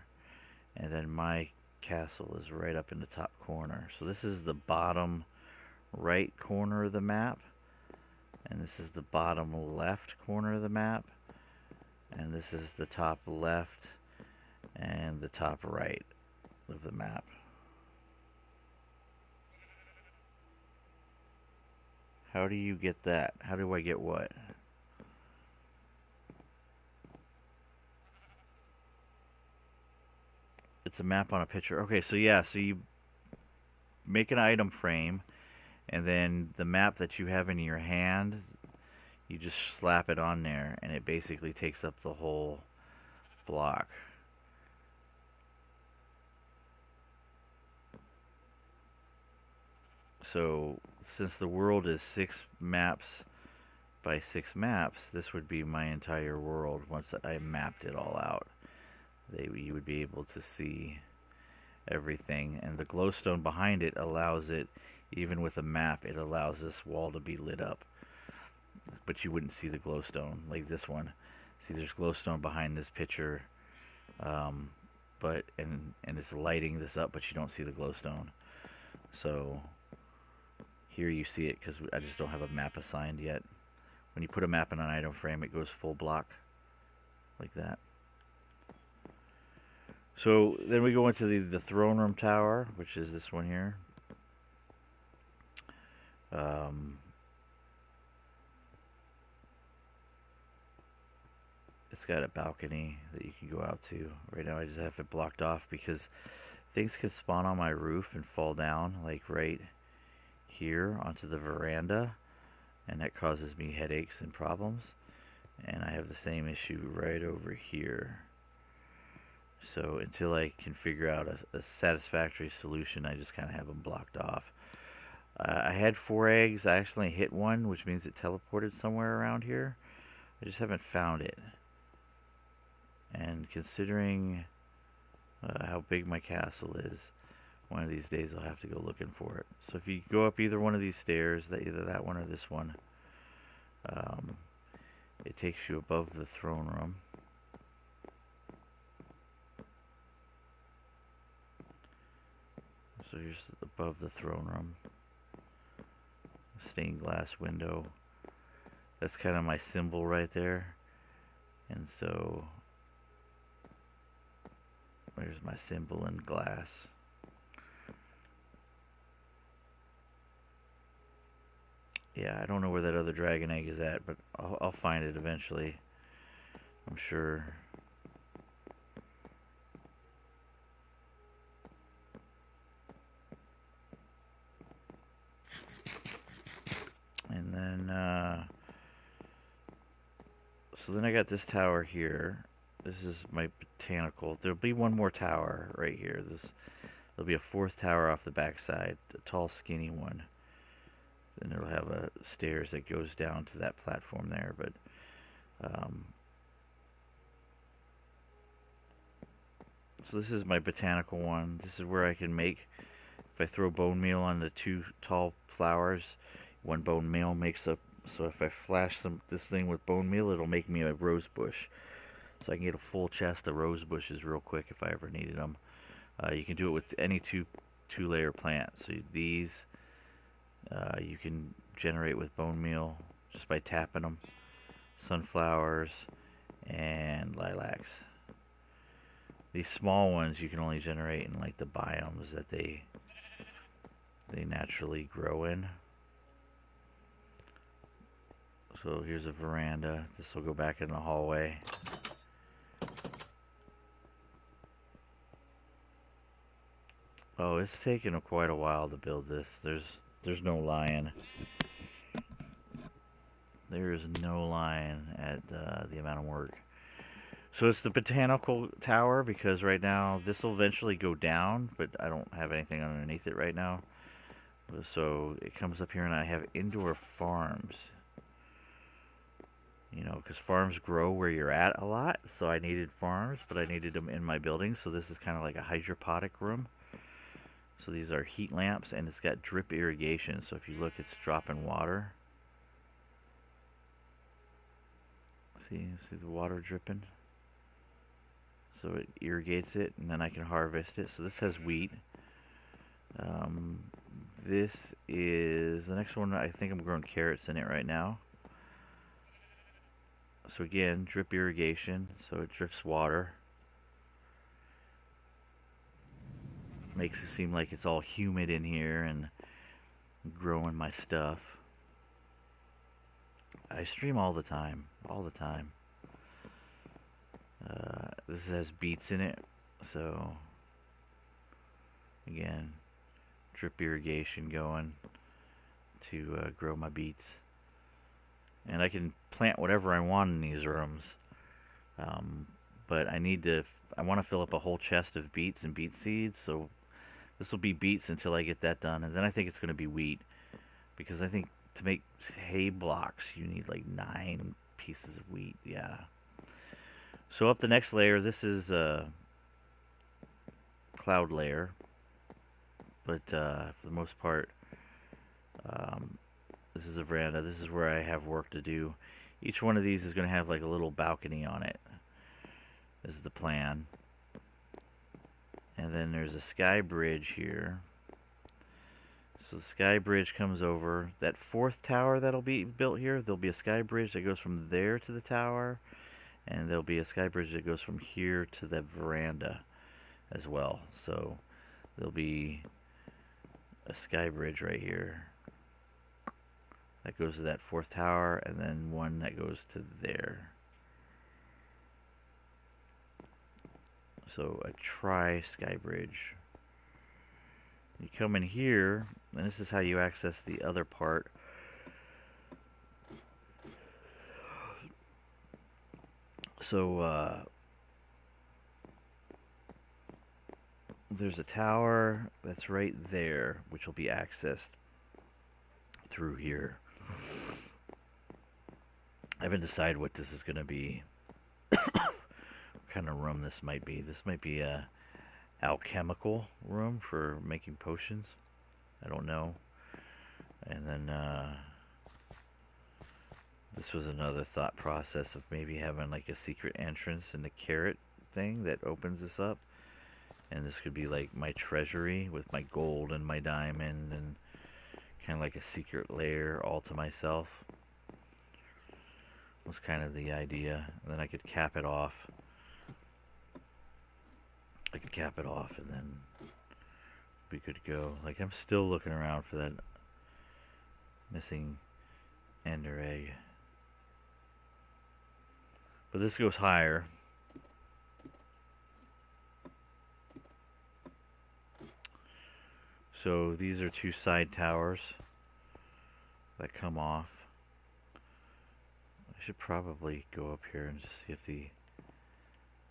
and then my castle is right up in the top corner. So this is the bottom right corner of the map, and this is the bottom left corner of the map, and this is the top left and the top right of the map. How do you get that? How do I get what? It's a map on a picture. Okay, so yeah, so you make an item frame, and then the map that you have in your hand, you just slap it on there, and it basically takes up the whole block. So since the world is 6 maps by 6 maps, this would be my entire world once I mapped it all out. You would be able to see everything, and the glowstone behind it allows it, even with a map, it allows this wall to be lit up, but you wouldn't see the glowstone like this one. See, there's glowstone behind this picture, but it's lighting this up, but you don't see the glowstone. So here you see it because I just don't have a map assigned yet. When you put a map in an item frame, it goes full block like that. So then we go into the throne room tower, which is this one here. It's got a balcony that you can go out to. Right now I just have it blocked off because things can spawn on my roof and fall down, like right here onto the veranda, and that causes me headaches and problems. And I have the same issue right over here. So until I can figure out a satisfactory solution, I just kind of have them blocked off. I had 4 eggs. I actually hit one, which means it teleported somewhere around here. I just haven't found it. And considering how big my castle is, one of these days I'll have to go looking for it. So if you go up either one of these stairs, either that one or this one, it takes you above the throne room. So here's above the throne room. Stained glass window. that's kind of my symbol right there. And so there's my symbol in glass. Yeah, I don't know where that other dragon egg is at, but I'll find it eventually, I'm sure. And then, so then I got this tower here. This is my botanical. There'll be one more tower right here. There'll be a fourth tower off the backside, a tall, skinny one. Then it'll have a stairs that goes down to that platform there. But so this is my botanical one. This is where I can make. If I throw bone meal on the two tall flowers, one bone meal makes up. So if I flash this thing with bone meal, it'll make me a rose bush. So I can get a full chest of rose bushes real quick if I ever needed them. You can do it with any two-layer plant. So these you can generate with bone meal just by tapping them. Sunflowers and lilacs. These small ones you can only generate in like the biomes that they naturally grow in. So here's a veranda. This will go back in the hallway. Oh, it's taken quite a while to build this. There's no lying. There is no lying at the amount of work. So it's the botanical tower because right now this will eventually go down, but I don't have anything underneath it right now. So it comes up here and I have indoor farms. You know, because farms grow where you're at a lot. So I needed farms, but I needed them in my building. So this is kind of like a hydroponic room. So these are heat lamps, and it's got drip irrigation. So if you look, it's dropping water. See the water dripping? So it irrigates it, and then I can harvest it. So this has wheat. This is the next one. I think I'm growing carrots in it right now. So again, drip irrigation. So it drips water. Makes it seem like it's all humid in here and growing my stuff. I stream all the time. This has beets in it, so again, drip irrigation going to grow my beets. And I can plant whatever I want in these rooms, but I want to fill up a whole chest of beets and beet seeds, so this will be beets until I get that done, and then I think it's going to be wheat, because I think to make hay blocks you need like 9 pieces of wheat. Yeah. So up the next layer, this is a cloud layer, but for the most part, this is a veranda. This is where I have work to do. Each one of these is going to have like a little balcony on it. This is the plan. And then there's a sky bridge here. So the sky bridge comes over. That fourth tower that'll be built here, there'll be a sky bridge that goes from there to the tower. And there'll be a sky bridge that goes from here to the veranda as well. So there'll be a sky bridge right here that goes to that fourth tower, and then one that goes to there. So a tri-sky bridge. You come in here, and this is how you access the other part. So there's a tower that's right there, which will be accessed through here. I haven't decided what this is going to be. What kind of room this might be. This might be a alchemical room for making potions. I don't know. And then this was another thought process of maybe having like a secret entrance in the carrot thing that opens this up. And this could be like my treasury with my gold and my diamond, and kind of like a secret lair all to myself. was kind of the idea. And then I could cap it off. I could cap it off and then we could go. Like, I'm still looking around for that missing ender egg. But this goes higher. So these are two side towers that come off. I should probably go up here and just see if the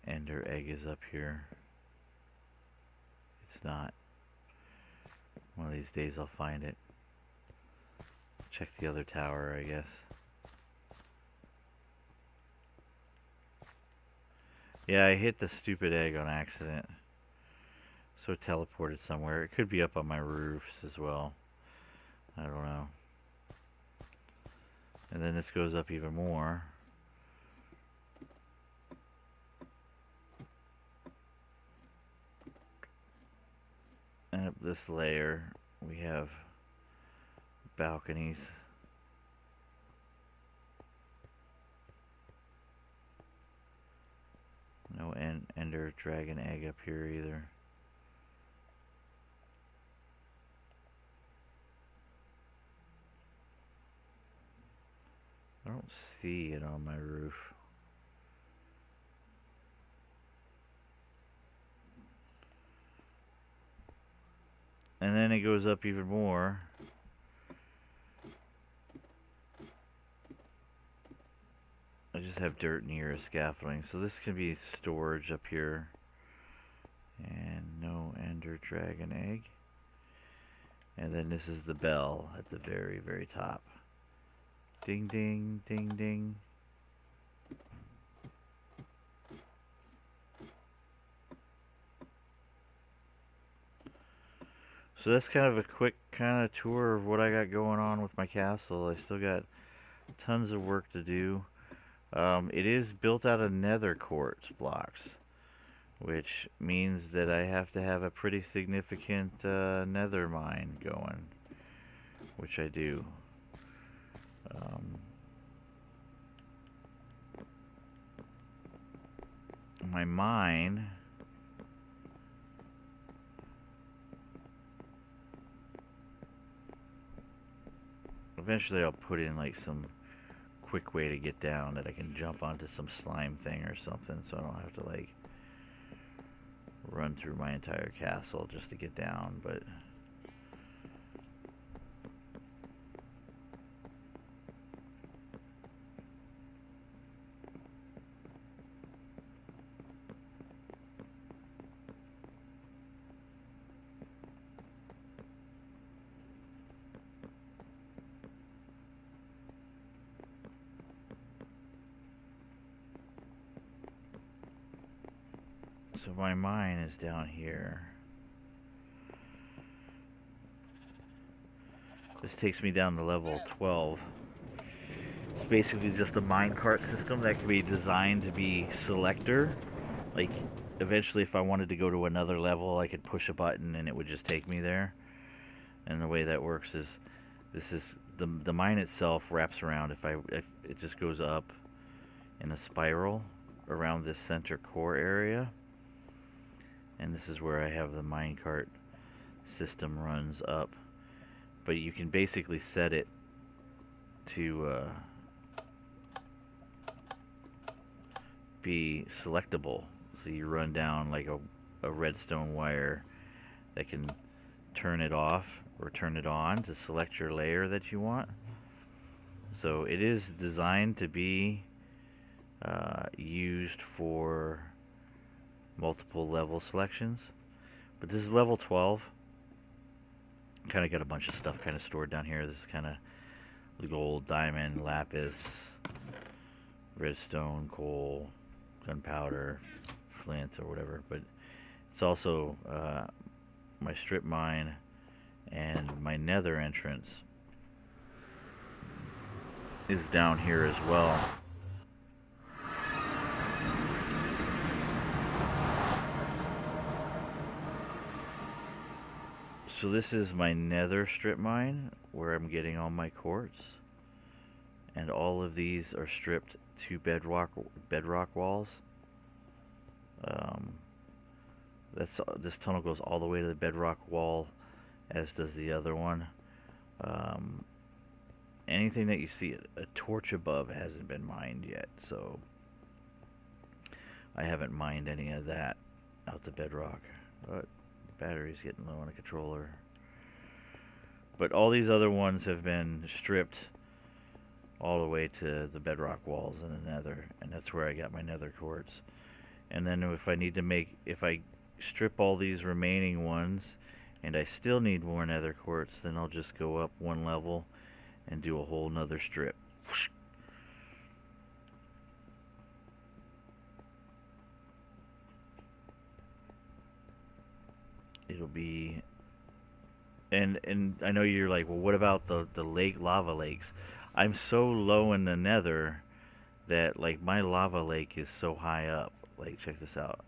ender egg is up here. It's not. One of these days I'll find it. Check the other tower, I guess. Yeah, I hit the stupid egg on accident. So it teleported somewhere. It could be up on my roofs as well. I don't know. And then this goes up even more. And up this layer, we have balconies. No ender dragon egg up here either. I don't see it on my roof. And then it goes up even more. I just have dirt near a scaffolding, so this can be storage up here. And no ender dragon egg. And then this is the bell at the very, very top. Ding, ding, ding, ding. So that's kind of a quick kind of tour of what I got going on with my castle. I still got tons of work to do. It is built out of nether quartz blocks, which means that I have to have a pretty significant nether mine going, which I do. My mine eventually I'll put in like some quick way to get down that I can jump onto some slime thing or something, so I don't have to like run through my entire castle just to get down. But so my mine is down here. This takes me down to level 12. It's basically just a minecart system that can be designed to be selector. Like, eventually if I wanted to go to another level, I could push a button and it would just take me there. And the way that works is, this is the mine itself wraps around. If it just goes up in a spiral around this center core area. And this is where I have the minecart system runs up. But you can basically set it to be selectable. So you run down like a redstone wire that can turn it off or turn it on to select your layer that you want. So it is designed to be used for multiple level selections, but this is level 12. Kind of got a bunch of stuff kind of stored down here. This is kind of the gold, diamond, lapis, redstone, coal, gunpowder, flint, or whatever. But it's also my strip mine and my nether entrance is down here as well. So this is my nether strip mine where I'm getting all my quartz, and all of these are stripped 2 bedrock walls. Um, this tunnel goes all the way to the bedrock wall, as does the other one. Um, Anything that you see a torch above hasn't been mined yet, so I haven't mined any of that out to bedrock. But the battery's getting low on the controller. But all these other ones have been stripped all the way to the bedrock walls in the nether, and that's where I got my nether quartz. And then if I strip all these remaining ones and I still need more nether quartz, then I'll just go up one level and do a whole nother strip. It'll be, and I know you're like, well, what about the lava lakes? I'm so low in the nether that like my lava lake is so high up. Like, check this out.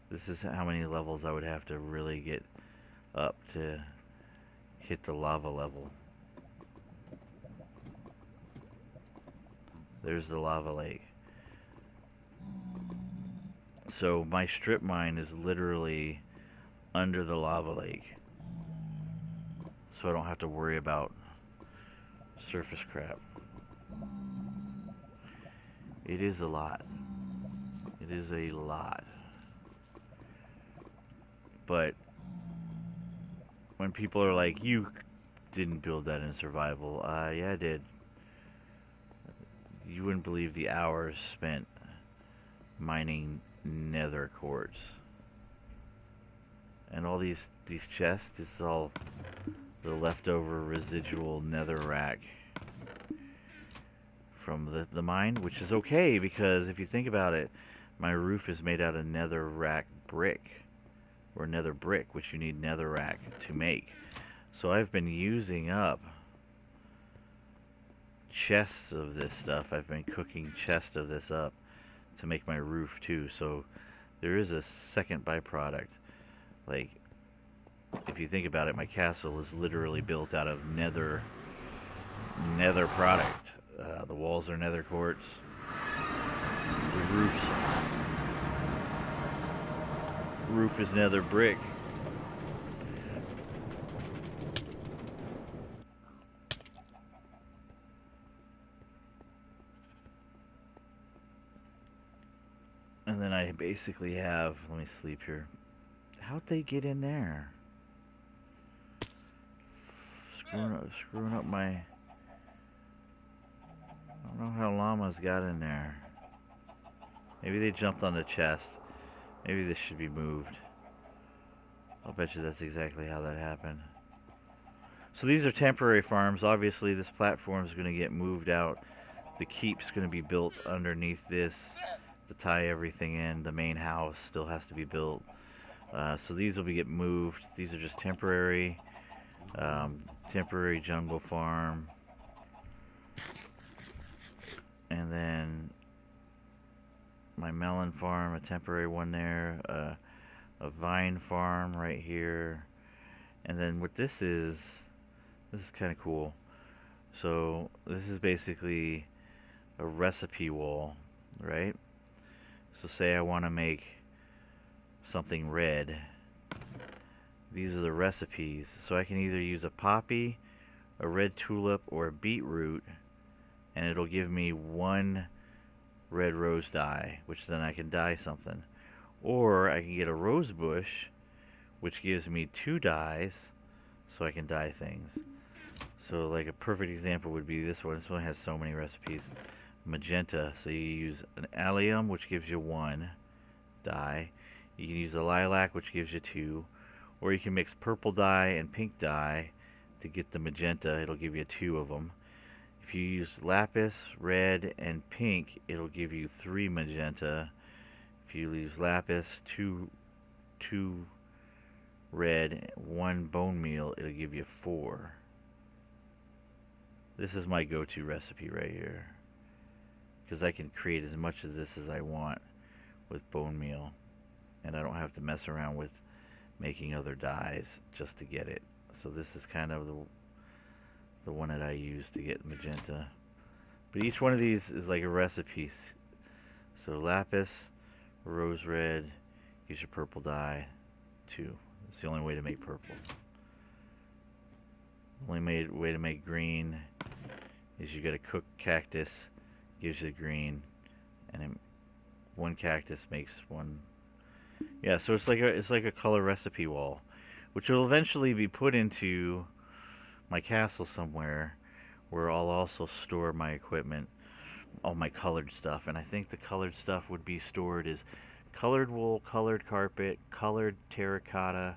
This is how many levels I would have to really get up to hit the lava level. There's the lava lake. So my strip mine is literally under the lava lake. So I don't have to worry about surface crap. It is a lot. It is a lot. But when people are like, you didn't build that in survival, yeah, I did. You wouldn't believe the hours spent mining nether quartz. And all these chests, this is all the leftover residual nether rack from the mine, which is okay because if you think about it, my roof is made out of nether rack brick, or nether brick, which you need nether rack to make. So I've been using up chests of this stuff. I've been cooking chests of this up to make my roof too. So there is a second byproduct. Like, if you think about it, my castle is literally built out of nether product. The walls are nether quartz. The roof is nether brick. And then I basically have, let me sleep here. How'd they get in there? Screwing up my, I don't know how llamas got in there. Maybe they jumped on the chest. Maybe this should be moved. I'll bet you that's exactly how that happened. So these are temporary farms. Obviously this platform is going to get moved out. The keep's going to be built underneath this to tie everything in. The main house still has to be built. So these will get moved. These are just temporary jungle farm. And then my melon farm, a temporary one there. A vine farm right here. And then what this is kind of cool. So this is basically a recipe wall, right? So say I want to make something red. These are the recipes. So I can either use a poppy, a red tulip, or a beetroot, and it'll give me one red rose dye, which then I can dye something. Or I can get a rose bush, which gives me 2 dyes, so I can dye things. So like a perfect example would be this one. This one has so many recipes. Magenta, so you use an allium, which gives you 1 dye. You can use a lilac, which gives you 2. Or you can mix purple dye and pink dye to get the magenta. It'll give you 2 of them. If you use lapis, red, and pink, it'll give you 3 magenta. If you use lapis, 2 red, 1 bone meal, it'll give you 4. This is my go-to recipe right here, because I can create as much of this as I want with bone meal, and I don't have to mess around with making other dyes just to get it. So this is kind of the one that I use to get magenta. But each one of these is like a recipe. So lapis, rose red, use your purple dye, 2. It's the only way to make purple. Only way to make green is you gotta cook cactus, gives you green, and then one cactus makes one. Yeah, so it's like a color recipe wall, which will eventually be put into my castle somewhere, where I'll also store my equipment, all my colored stuff. And I think the colored stuff would be stored as colored wool, colored carpet, colored terracotta,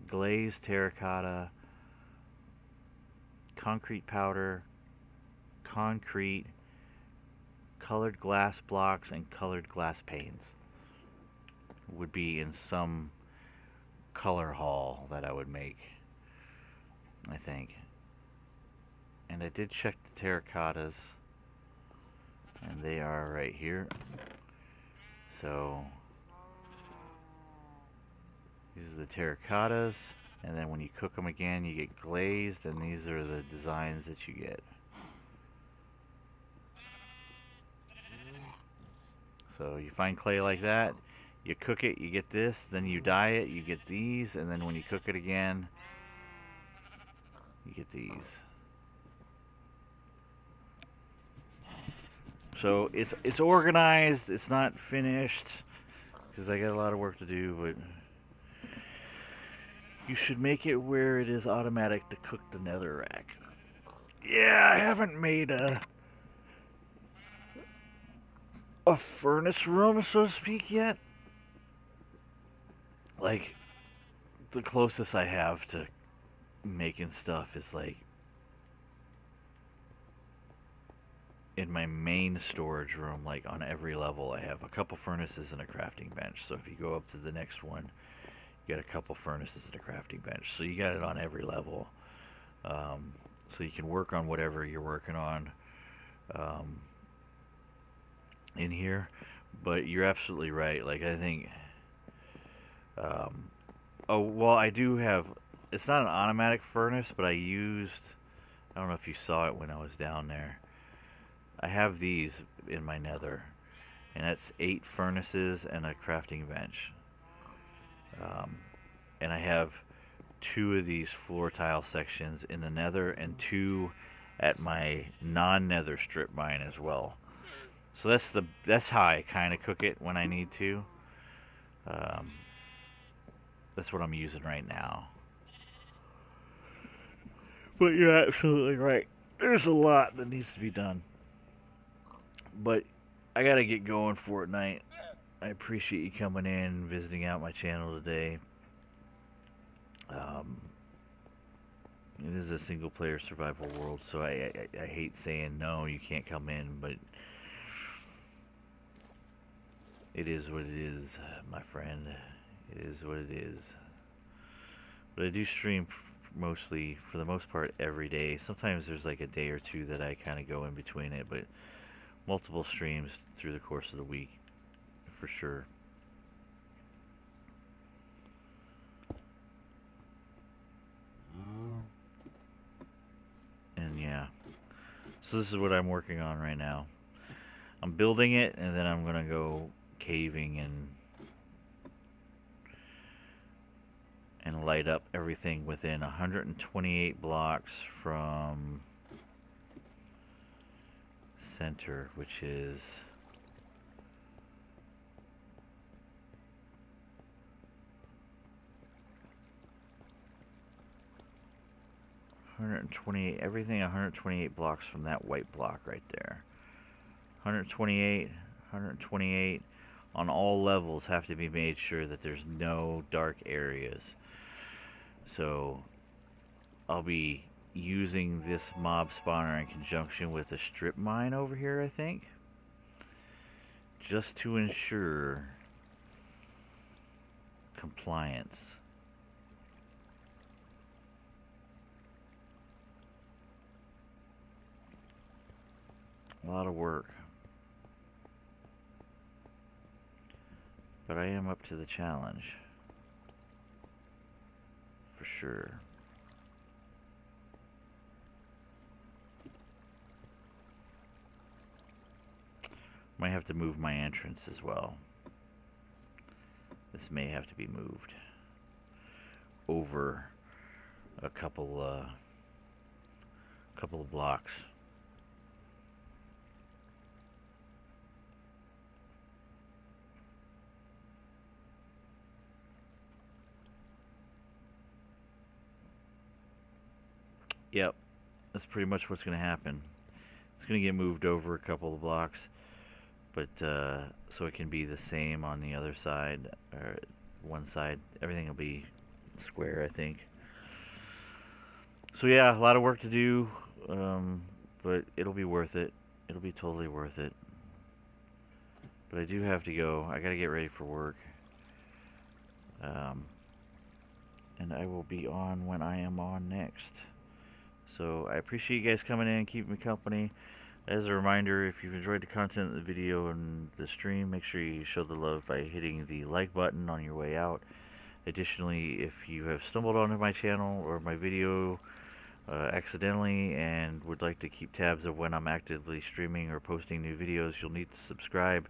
glazed terracotta, concrete powder, concrete, colored glass blocks, and colored glass panes would be in some color hall that I would make, I think. And I did check the terracottas, and they are right here. So these are the terracottas, and then when you cook them again you get glazed, and these are the designs that you get. So you find clay like that, you cook it, you get this, then you dye it, you get these, and then when you cook it again, you get these. So it's organized, it's not finished, because I got a lot of work to do, but you should make it where it is automatic to cook the netherrack. Yeah, I haven't made a furnace room, so to speak, yet. Like, the closest I have to making stuff is like in my main storage room. Like on every level I have a couple furnaces and a crafting bench, so if you go up to the next one you got a couple furnaces and a crafting bench, so you got it on every level. So you can work on whatever you're working on in here. But you're absolutely right, like I think oh well, I do have, it's not an automatic furnace, but I don't know if you saw it when I was down there. I have these in my nether, and that's 8 furnaces and a crafting bench. And I have 2 of these floor tile sections in the nether, and 2 at my non-nether strip mine as well. So that's how I kind of cook it when I need to. That's what I'm using right now. But you're absolutely right. There's a lot that needs to be done. But I gotta get going, Fortnite. I appreciate you coming in, visiting out my channel today. It is a single-player survival world, so I hate saying no, you can't come in, but it is what it is, my friend. It is what it is. But I do stream mostly, for the most part, every day. Sometimes there's like a day or two that I kind of go in between it, but multiple streams through the course of the week, for sure. And yeah, so this is what I'm working on right now. I'm building it, and then I'm gonna go caving and light up everything within 128 blocks from center, which is 128, everything 128 blocks from that white block right there. 128, 128 on all levels have to be made sure that there's no dark areas. So I'll be using this mob spawner in conjunction with a strip mine over here, I think, just to ensure compliance. A lot of work, but I am up to the challenge, for sure. Might have to move my entrance as well. This may have to be moved over a couple of blocks. Yep, that's pretty much what's going to happen. It's going to get moved over a couple of blocks, but so it can be the same on the other side, or one side. Everything will be square, I think. So yeah, a lot of work to do, but it'll be worth it. It'll be totally worth it. But I do have to go. I gotta get ready for work. And I will be on when I am on next. So I appreciate you guys coming in and keeping me company. As a reminder, if you've enjoyed the content of the video and the stream, make sure you show the love by hitting the like button on your way out. Additionally, if you have stumbled onto my channel or my video accidentally and would like to keep tabs of when I'm actively streaming or posting new videos, you'll need to subscribe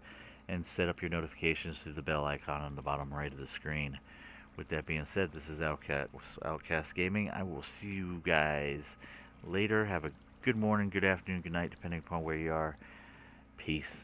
and set up your notifications through the bell icon on the bottom right of the screen. With that being said, this is Outcast Gaming. I will see you guys later. Have a good morning, good afternoon, good night, depending upon where you are. Peace.